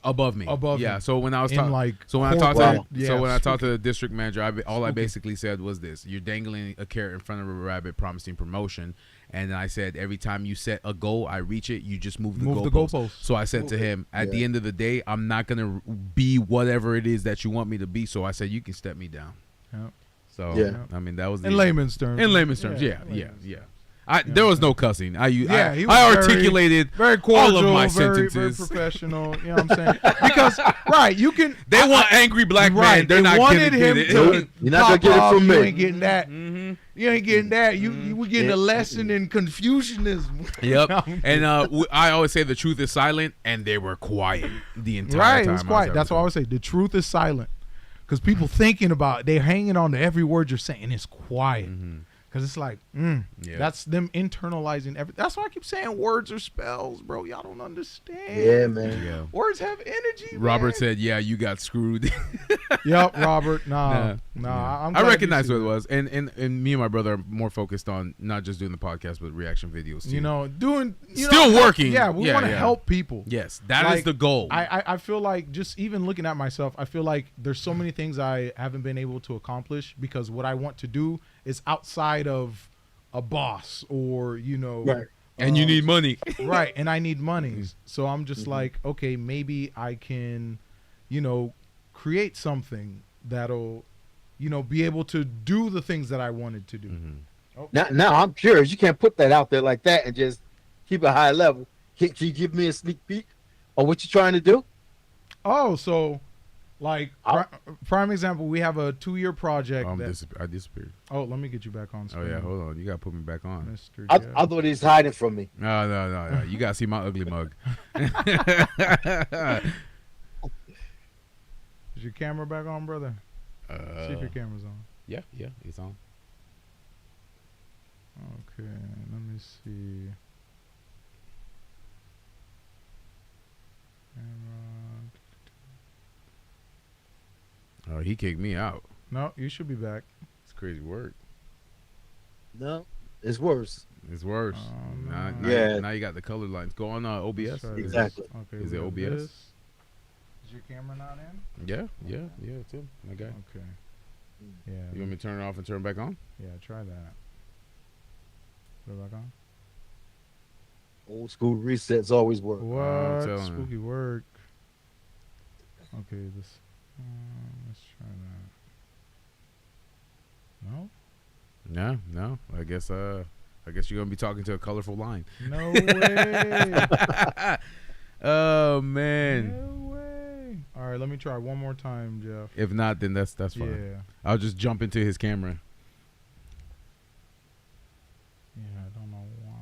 above me, Above yeah. him. So when I was in talking, like. so when I talked to corporate- yeah, so when I talked spooky. to the district manager, all I Spooky. basically said was this: you're dangling a carrot in front of a rabbit, promising promotion. And I said, every time you set a goal, I reach it, you just move the goalpost. So I said to him, at the end of the day, I'm not going to be whatever it is that you want me to be. So I said, you can step me down. Yep. So, Yeah. I mean, that was In layman's terms. In layman's terms, yeah. There was no cussing. He was I articulated very cordial, all of my very sentences. professional. You know what I'm saying? Because you can. They want angry black right. men. They're They not wanted going him to get to. it. You're not gonna get it pop from off. me. You ain't getting that. Mm-hmm. You ain't getting that. You were getting a lesson in Confucianism. Yep. And I always say the truth is silent, and they were quiet the entire Right, time. it was quiet. That's why I always say the truth is silent, because people thinking about it, they're hanging on to every word you're saying. It's quiet, Mm-hmm. Because it's like, Yeah. that's them internalizing everything. That's why I keep saying words are spells, bro. Y'all don't understand. Yeah, man. Yeah. Words have energy. Robert man. said, "Yeah, you got screwed." Yep, Robert. Yeah. I'm I glad recognize you what see it that. was, and me and my brother are more focused on not just doing the podcast, but reaction videos too. You know, Still working. Yeah, we Yeah, want to yeah. help people. Yes, that is Like, the goal. I feel like, just even looking at myself, I feel like there's so many things I haven't been able to accomplish because what I want to do is outside of a boss or, Right. and you need money. right, and I need money. So I'm just like, okay, maybe I can, create something that'll, be able to do the things that I wanted to do. Oh, Now I'm curious. You can't put that out there like that and just keep a high level. Can you give me a sneak peek on what you're trying to do? so like prime example, we have a 2-year project. I disappeared. Oh, let me get you back on Oh screen. yeah, hold on. You gotta put me back on. Mr. I Jeff. thought he was hiding from me. No. You gotta see my ugly mug. Is your camera back on, brother? See if your camera's on. Yeah, it's on. Okay, let me see. Oh, he kicked me out. No, you should be back. It's crazy work. No, it's worse. It's worse. Oh, Now, no. now, Yeah. now you got the color lines. Go on OBS. Let's try this. Exactly. Okay. Is we it have OBS? this. Is your camera not in? Yeah, it's him. My guy. Okay. Yeah. You want me to turn it off and turn it back on? Yeah, try that. Put it back on. Old school resets always work. What? telling you. Spooky work. Okay, this. Let's try that. No? No. I guess you're gonna be talking to a colorful line. No way. Oh man. No way. All right, let me try one more time, Jeff. If not, then that's fine. Yeah. I'll just jump into his camera. Yeah, I don't know why.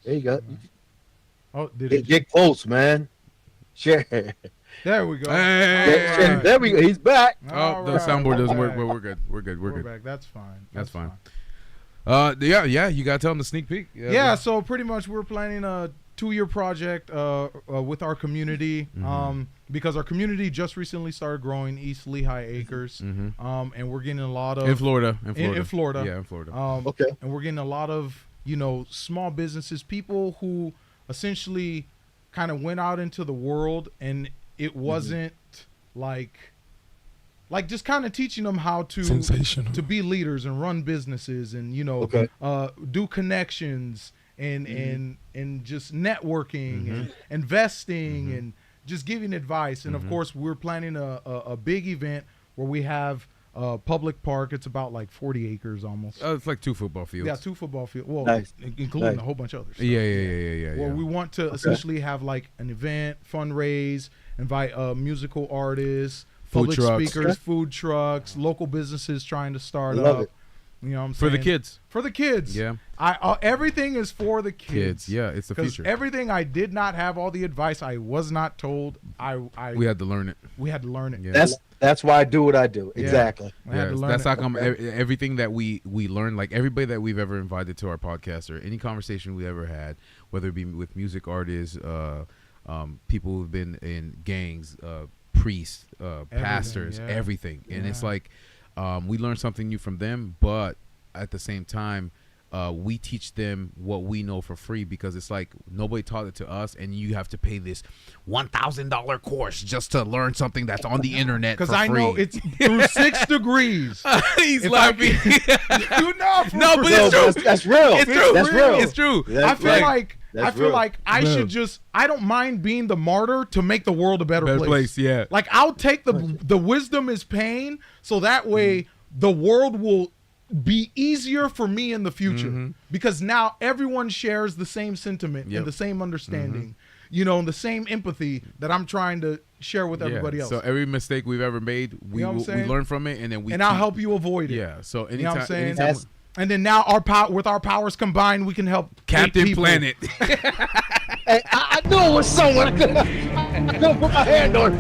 There you go. Oh, did it? Get close, man. Share. There we go. Hey. All right. There we go. He's back. Oh, the right. soundboard doesn't work, Back. but we're good. We're good. back. That's fine. That's fine. Yeah. You gotta tell him the sneak peek. Yeah, so pretty much we're planning a 2-year project with our community, because our community just recently started growing, East Lehigh Acres, and we're getting a lot of in Florida. in Florida. Yeah, in Florida. Okay. And we're getting a lot of small businesses, people who essentially kind of went out into the world, and it wasn't like just kind of teaching them how to Sensational. to be leaders and run businesses and Okay. do connections and just networking and investing and just giving advice. And of course, we're planning a big event where we have a public park. It's about like 40 acres almost. It's like 2 football fields. Yeah, 2 football fields. Well, Nice. including Nice. a whole bunch of other stuff. Yeah. Well, we want to essentially have like an event, fundraise, invite musical artists, Food public trucks. speakers, food trucks, local businesses trying to start Love up. it. You know what I'm For saying? the kids. For the kids. Yeah. Everything is for the kids. Yeah, it's the Because future. everything I did not have all the advice I was not told. We had to learn it. we had to learn it. Yeah. That's why I do what I do. Yeah. Exactly. I had to learn that's it. how come everything that we learn, like everybody that we've ever invited to our podcast or any conversation we ever had, whether it be with music artists, people who've been in gangs, priests, pastors, yeah. everything. And it's Yeah. like we learn something new from them, but at the same time, we teach them what we know for free, because it's like nobody taught it to us, and you have to pay this $1,000 course just to learn something that's on the internet for Because I free. know it's through 6 degrees. He's If laughing. You know, No, but No, it's true. that's real. It's true. That's real. It's true. I feel like that's I feel real. like I Yeah. should just. I don't mind being the martyr to make the world a better place. Yeah. Like I'll take the wisdom is pain, so that way the world will be easier for me in the future, because now everyone shares the same sentiment Yep. and the same understanding, and the same empathy that I'm trying to share with everybody else. So every mistake we've ever made, we know what I'm we saying? learn from it, and then and I'll help you avoid it. Yeah. So anytime, You know what I'm saying? anytime That's- And then now with our powers combined, we can help 8 Captain people. Planet. Hey, I knew it was someone. I couldn't put my hand on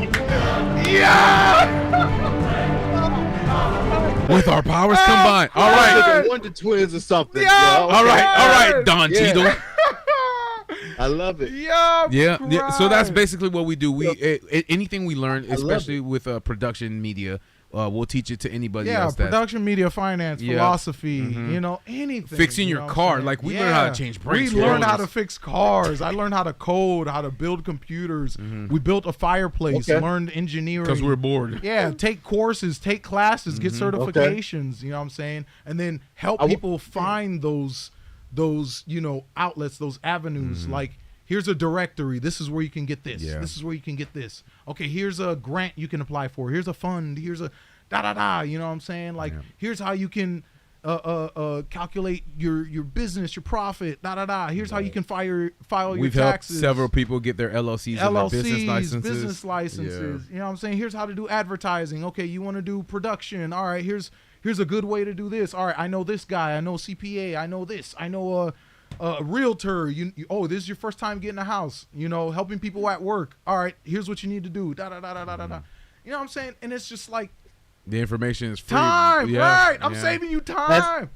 it. Yeah. With our powers Oh, combined. All right. Like a Wonder Twins or something. Yeah. yo. All right, Don Yeah. Cheadle. I love it. Yeah, Yeah. So that's crying. basically what we do. Anything we learn, love especially with production media, we'll teach it to anybody else. That's production, media, finance, Yeah. philosophy, Mhm. anything. Fixing you your know what I'm car. saying? Like, we learned how to change brakes, We learned how rollers. to fix cars. I learned how to code, how to build computers. We built a fireplace, Okay. learned engineering. because we're bored. Yeah, take courses, take classes, get certifications, you know what I'm saying? And then help people find those outlets, those avenues. Like, here's a directory. This is where you can get this. Yeah. This is where you can get this. Okay, here's a grant you can apply for. Here's a fund. Here's a da-da-da, you know what I'm saying? Like, here's how you can calculate your business, your profit, da-da-da. Here's how you can file your We've taxes. helped several people get their LLCs and their business licenses. You know what I'm saying? Here's how to do advertising. Okay, you want to do production. All right, here's a good way to do this. All right, I know this guy. I know CPA. I know this. I know a realtor. This is your first time getting a house. Helping people at work. All right, here's what you need to do. Da-da-da-da-da-da. You know what I'm saying? And it's just like, The information is free. time, Yeah, right? I'm yeah. saving you time.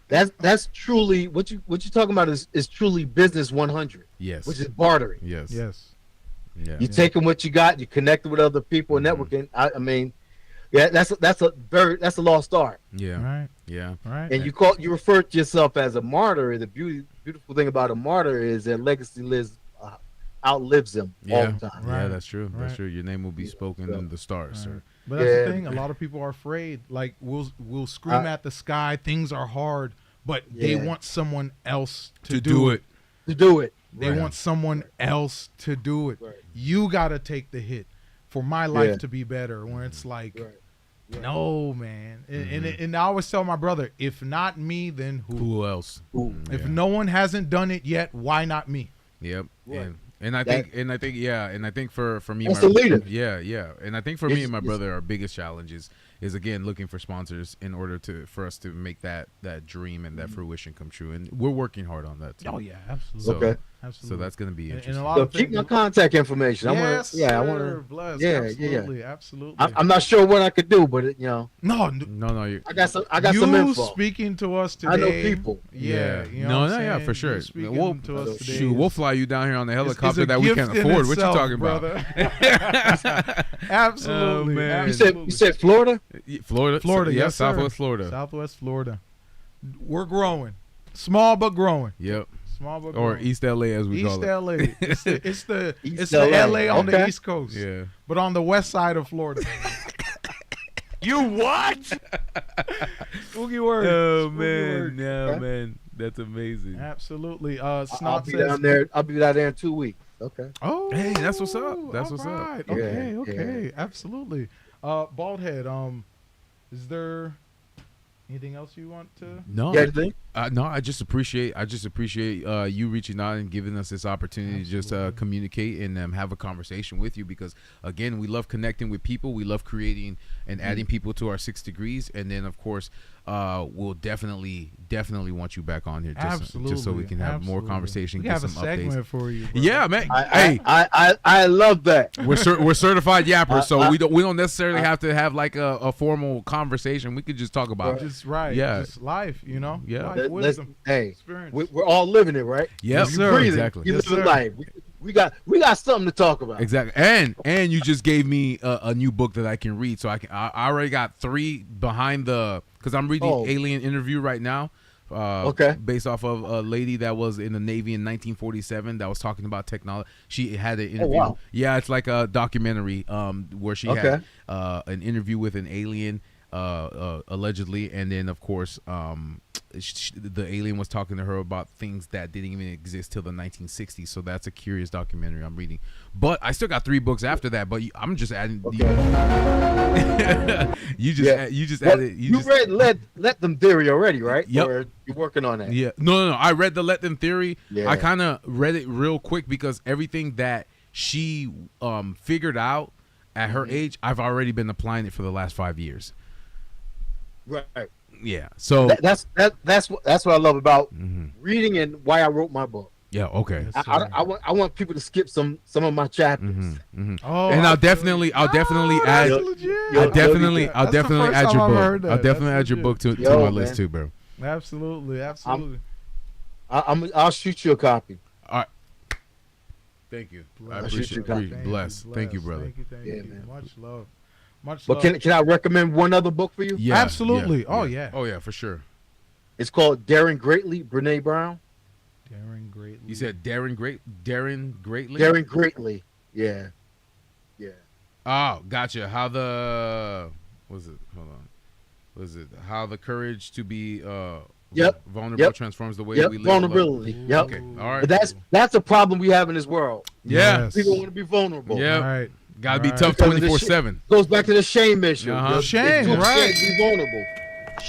That's truly what you're talking about is truly business 100. Yes. Which is bartering. Yes. Yes. Yeah. You're taking what you got, you connect with other people, and networking. I mean, yeah, that's a lost art. Yeah. Right. Yeah. Right. And you refer to yourself as a martyr. The beautiful thing about a martyr is their legacy outlives them all the time. Yeah, Right. that's true. That's Right. true. Your name will be spoken in the stars, sir. But that's Yeah. the thing. A lot of people are afraid. Like, we'll scream at the sky. Things are hard, but they Yeah. want someone else to To do do it. it. To do it. They Right. want someone else to do it. Right. You got to take the hit for my life Yeah. to be better. When it's like, Right. no, man. And I always tell my brother, if not me, then who? Who else? Ooh. If Yeah. no one hasn't done it yet, why not me? Yep. Right. And I think and I think for me, That's the leader. Yeah. And I think for me It's- and my it's- brother, our biggest challenge is again looking for sponsors in order for us to make that dream and that fruition come true. And we're working hard on that too. Oh yeah, absolutely. So, Okay. Absolutely. so that's gonna be And interesting. a lot So of keep things. my contact information. I want Yes, to. Yeah, I want sir, to. bless. Yeah, Absolutely, absolutely. I'm not sure what I could do, but no, no, you I got some you info. speaking to us today. I know people. Yeah, you know no, what no, I'm yeah, saying? for sure. You speaking We'll, to us today. shoot, we'll fly you down here on the is helicopter a that we gift can't in afford. What you itself, talking about? brother? Absolutely. Oh, man. You said Florida? Florida, yeah, yes, sir. Southwest Florida. Southwest Florida. We're growing, small but growing. Yep. Small but Or growing. East LA as we East call it. LA. It's the East LA LA. on the Okay. East Coast. Yeah. But on the west side of Florida. You what? Spooky word. Oh Spooky man, word. yeah, Okay. man, that's amazing. Absolutely. I'll Snot be says. down there. I'll be down there in 2 weeks. Okay. Oh, Hey, that's what's up. That's what's up. alright. Yeah, Okay, okay, yeah. absolutely. Baldhead. Is there anything else you want to? No, Yeah, anything? no, I just appreciate you reaching out and giving us this opportunity to just communicate and have a conversation with you, because again, we love connecting with people, we love creating and adding people to our 6 degrees, and then of course we'll definitely want you back on here just so we can have more conversation, We get have a some segment updates. for you. Bro. Yeah, man. I, Hey, I love that. we're certified yappers, so I- we don't necessarily have to have like a formal conversation. We could just talk about it. Just right. Yeah. Just life. You know. Yeah. Life, Let's- wisdom. hey, Experience. we're all living it, right? Yep, Yes, You sir. breathing, exactly. You Yes, living sir. life. We got something to talk about. Exactly, and you just gave me a new book that I can read, so I already got 3 behind because I'm reading Oh. Alien Interview right now. Okay. Based off of a lady that was in the Navy in 1947 that was talking about technology. She had an interview. wow. Yeah, it's like a documentary where she Okay. had an interview with an alien allegedly, and then of course the alien was talking to her about things that didn't even exist till the 1960s. So that's a curious documentary I'm reading. But I still got 3 books after that. But I'm just adding. You just Well, added. you read Let Them Theory already, right? Yep. Or you're working on that. Yeah. No. I read the Let Them Theory. Yeah. I kind of read it real quick because everything that she figured out at her age, I've already been applying it for the last 5 years. Right. Yeah. So That's what I love about Mhm. reading and why I wrote my book. Yeah. Okay. Yes, sir. I want people to skip some of my chapters. Oh, And I'll I feel definitely you. add. That's Yo, legit. yo, I'll definitely That's the first add time your I've book. heard that. I'll definitely That's add your legit. book to Yo, my man. list too, bro. Absolutely, absolutely. I'll shoot you a copy. All right. Thank you. I I'll appreciate shoot you it. a copy. Bless. Thank you, brother. Thank Yeah, you. man. Much love. Much But love. can I recommend one other book for you? Yeah. Absolutely. Oh, yeah. Oh yeah, for sure. It's called Daring Greatly, Brene Brown. Daring greatly. You said Darren Greatly. Daring Greatly. Yeah. Yeah. Oh, gotcha. How the was it? Hold on. Was it how the courage to be vulnerable transforms the way we live? Vulnerability. Ooh. Yep. Okay. All right. But that's a problem we have in this world. Yeah. Yes. People want to be vulnerable. Yeah. All right. Gotta be Right. tough Because of the 24/7. Goes back to the shame issue. Uh-huh. They're Shame, too right. scared to be vulnerable.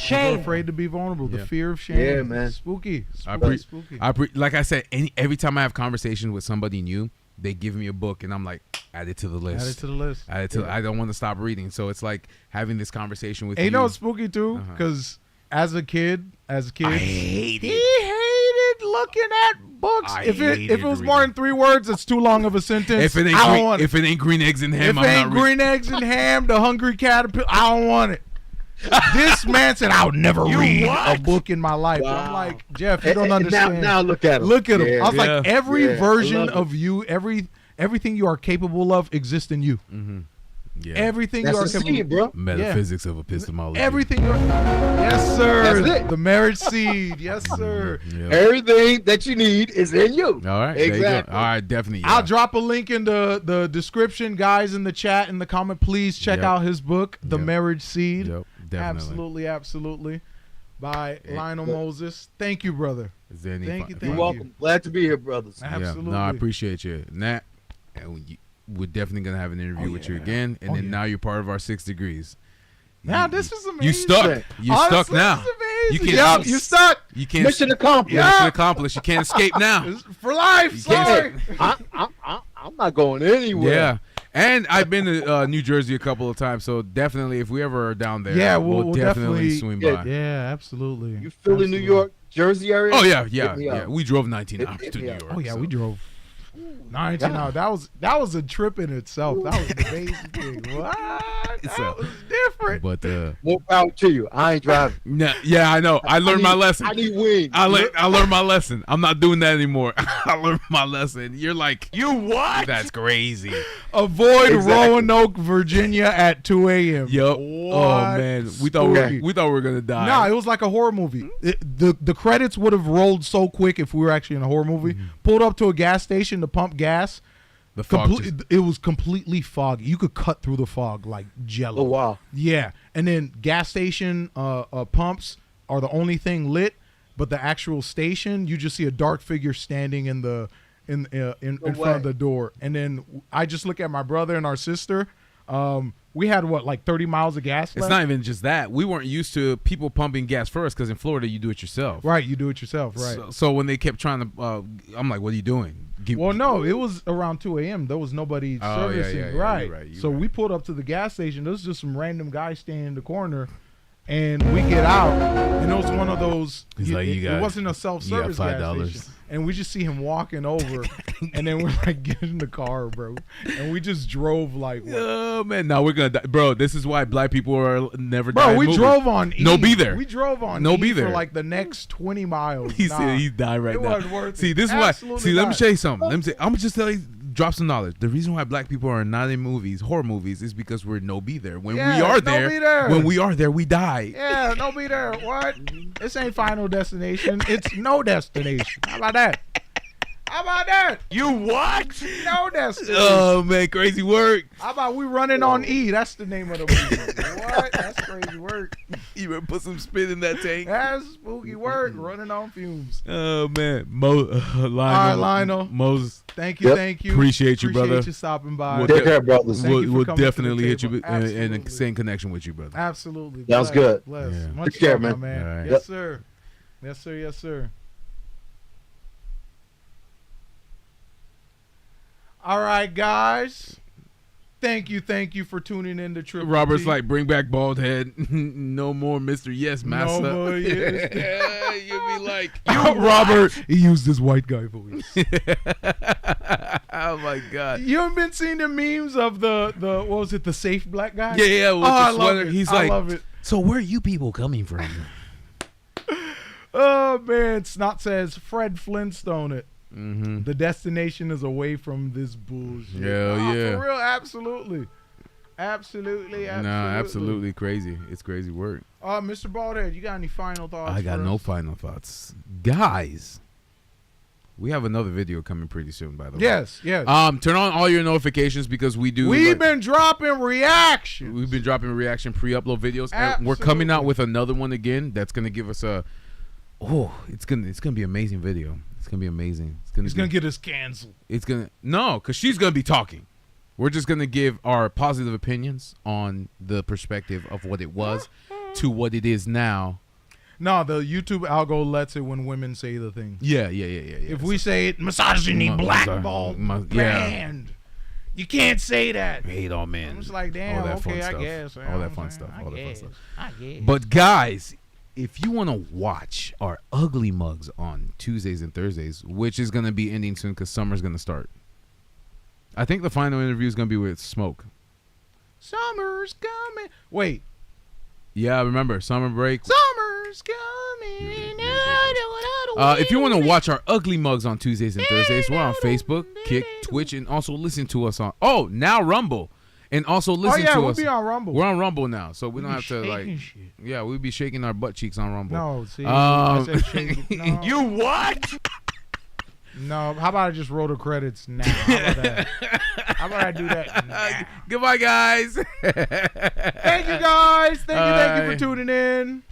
People are afraid to be vulnerable. Yeah. The fear of shame. Yeah, man. Spooky. I Spooky. like I said, every time I have conversations with somebody new, they give me a book, and I'm like, add it to the list. Add it to the list. I don't want to stop reading, so it's like having this conversation with Hey, you. you know what's spooky too? Uh-huh. Because as a kid, I hate he it. hated looking at books. I If it hated was more than 3 words, it's too long of a sentence. If it ain't I don't green, want it. if it ain't green eggs and ham, If it I'm ain't not reading. green eggs and ham, the hungry caterpillar, I don't want it. This man said I would never read a book in my life. Wow. I'm like, Jeff, you don't understand. Now look at him. Look at him. Yeah. I was like, every Yeah. I version love of you, everything you are capable of exists in you. Yeah. Everything That's you are the capable seed, bro. Metaphysics of epistemology. Everything you're yes, sir. That's it. The marriage seed. Yes, sir. Yeah. Everything that you need is in you. All right. There you go. Exactly. All right. Definitely. Yeah. I'll drop a link in the description, guys, in the chat, in the comment. Please check Yep. out his book, The Yep. Marriage Seed. Yep. Definitely. Absolutely, absolutely. By Hey, Lionel Moses. Thank you, brother. Is there any Thank you, You're thank welcome. Glad to be here, brothers. Absolutely. Yeah, no, I appreciate you. Nat, and we're definitely gonna have an interview with you yeah. again, and Oh, then yeah. now you're part of our 6 degrees. Now this is amazing. You stuck. You're Honestly, stuck now. This is amazing. You can't- Yup, you stuck. You can't. Mission accomplished. Yeah, mission accomplished. You can't escape now. It's for life. You can't Sorry. I'm not going anywhere. Yeah. And I've been to New Jersey a couple of times, so definitely if we ever are down there, Yeah, we'll we'll definitely definitely- swing Yeah, by. Yeah, absolutely. You Philly, New York, Jersey area? Oh yeah, Hit me up. We drove 19 Hit- hours hit to me New up. York. Oh yeah, so. we drove 19 Yeah. hours. That was a trip in itself. That was an amazing thing. What? That was different. But More power to you. I ain't driving. yeah, I know. I learned my lesson. I need wings. I learned my lesson. I'm not doing that anymore. I learned my lesson. You're like, you what? That's crazy. Avoid Exactly. Roanoke, Virginia at 2 a.m. Yup. What? Oh man, we thought Spooky. we thought we were gonna die. Nah, it was like a horror movie. The credits would have rolled so quick if we were actually in a horror movie. Pulled up to a gas station to pump gas. the fog just- It was completely foggy. You could cut through the fog like jello. Oh, wow. Yeah, and then gas station pumps are the only thing lit, but the actual station, you just see a dark figure standing in front of the door. And then I just look at my brother and our sister. We had like 30 miles of gas It's left? not even just that. We weren't used to people pumping gas first because in Florida you do it yourself. Right, you do it yourself, right? So when they kept trying to, I'm like, what are you doing? Well, no, it was around 2 a.m. There was nobody Oh, yeah, servicing. yeah, you're right. right, you're So right. we pulled up to the gas station. There was just some random guy standing in the corner. And we get out, and it was one of those. He's like, it wasn't a self-service gas $5. station. And we just see him walking over, and then we're like, get in the car, bro. And we just drove like, what? Oh man, now we're gonna die. Bro, this is why black people are never die Bro, in we movies. drove on E. No be there. We drove on No E be for there. like the next 20 miles. He Nah. said he's dying right It now. wasn't worth See, it. this is why. Absolutely See, let me not. show you something. I'm gonna just tell you, drop some knowledge. The reason why black people are not in movies, horror movies, is because we're no be there. When Yeah, we are no there, be there. when we are there, we die. Yeah, no be there. What? This ain't Final Destination. It's No Destination. How about that? How about that? You what? No Destination. Oh man, crazy work. How about we running on E? That's the name of the movie. What? That's crazy work. You better put some spit in that tank. That's spooky work. Running on fumes. Oh man, Lionel, right, Lionel. Moses. Thank you, Yep. thank you. Appreciate you, brother. You stopping by. We'll Take care, brothers. Thank you We'll, for we'll coming to the definitely hit you table. in Absolutely. the same connection with you, brother. Absolutely. Sounds Bless, good. Bless. Yeah. Much Take care, love, my man. man. All right. Yes, sir. Yes, sir. Yes, sir. All right, guys. Thank you for tuning in to Triple Robert's T. like, bring back Baldhead. No more Mr. Yes, Massa. No more yes. You'd be like, Robert, he used his white guy voice. oh my God. You haven't been seeing the memes of the what was it, the safe black guy? Yeah, with the I love sweater. it. He's I like, love it. so where are you people coming from? Oh man, Snot says Fred Flintstone it. Mm-hmm. The destination is away from this bullshit. Hell yeah. For real, absolutely. Absolutely. No, absolutely crazy. It's crazy work. Mr. Baldhead, you got any final thoughts? I got for no us? final thoughts. Guys, we have another video coming pretty soon, by the way. Yes. Turn on all your notifications because we've been dropping reactions. We've been dropping reaction pre-upload videos. And we're coming out with another one again that's gonna give us a it's gonna be amazing video. It's gonna be amazing. It's gonna get us canceled. Because she's gonna be talking. We're just gonna give our positive opinions on the perspective of what it was to what it is now. No, the YouTube algo lets it when women say the thing. Yeah. If we say it, misogyny, blackball, banned. You can't say that. Hate all men. I'm just like, damn, okay, I guess. All that fun stuff. I guess. But guys, if you want to watch our ugly mugs on Tuesdays and Thursdays, which is going to be ending soon because summer's going to start. I think the final interview is going to be with Smoke. Summer's coming. Wait. Yeah, remember, summer break. Summer's coming. If you want to watch our ugly mugs on Tuesdays and Thursdays, we're on Facebook, Kick, Twitch, and also listen to us on, now Rumble. And also listen to us. We'll be on Rumble. We're on Rumble now, so we don't have to like. Shit. Yeah, we'll be shaking our butt cheeks on Rumble. No, see, I said shake, no. You what? No, how about I just roll the credits now? How about that? How about I do that now? Goodbye, guys. Thank you, guys. Thank you for tuning in.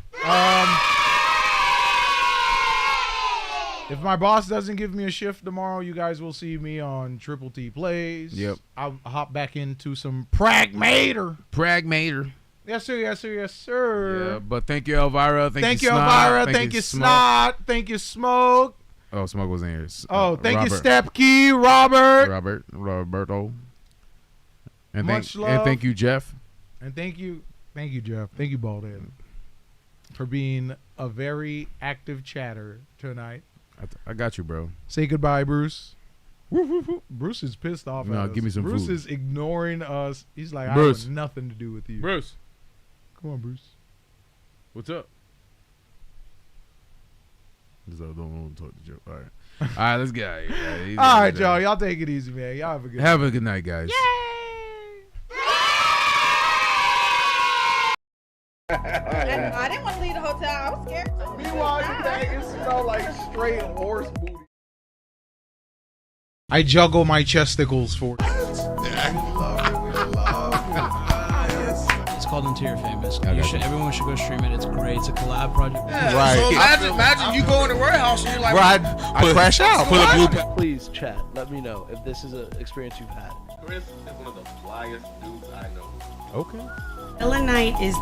If my boss doesn't give me a shift tomorrow, you guys will see me on Triple T Plays. Yep. I'll hop back into some Pragmator. Yes, sir. Yeah, but thank you, Elvira. Thank you, Elvira. Thank you, Snot. Thank you, Smoke. Oh, Smoke was in here. Thank you, Step Key, Roberto. And Much love. And thank you, Jeff. And thank you, Jeff. Thank you, Baldhead, for being a very active chatter tonight. I got you, bro. Say goodbye, Bruce. Bruce is pissed off at us. Give me some Bruce food. is ignoring us. He's like, Bruce. I have nothing to do with you. Bruce. Come on, Bruce. What's up? I don't want to talk to Joe. All right, let's get out of here. All right, y'all. Y'all take it easy, man. Y'all have a good night. Guys. Yay! I didn't want to leave the hotel. I was scared too. Meanwhile, it smelled like straight horse booty. I juggle my chesticles for you. It's called Until You're Famous. Everyone should go stream it. It's great. It's a collab project. Yeah, right. So imagine you go in the warehouse and you're like, I crash out. Please, chat. Let me know if this is an experience you've had. Chris is one of the flyest dudes I know. Okay. Melanite is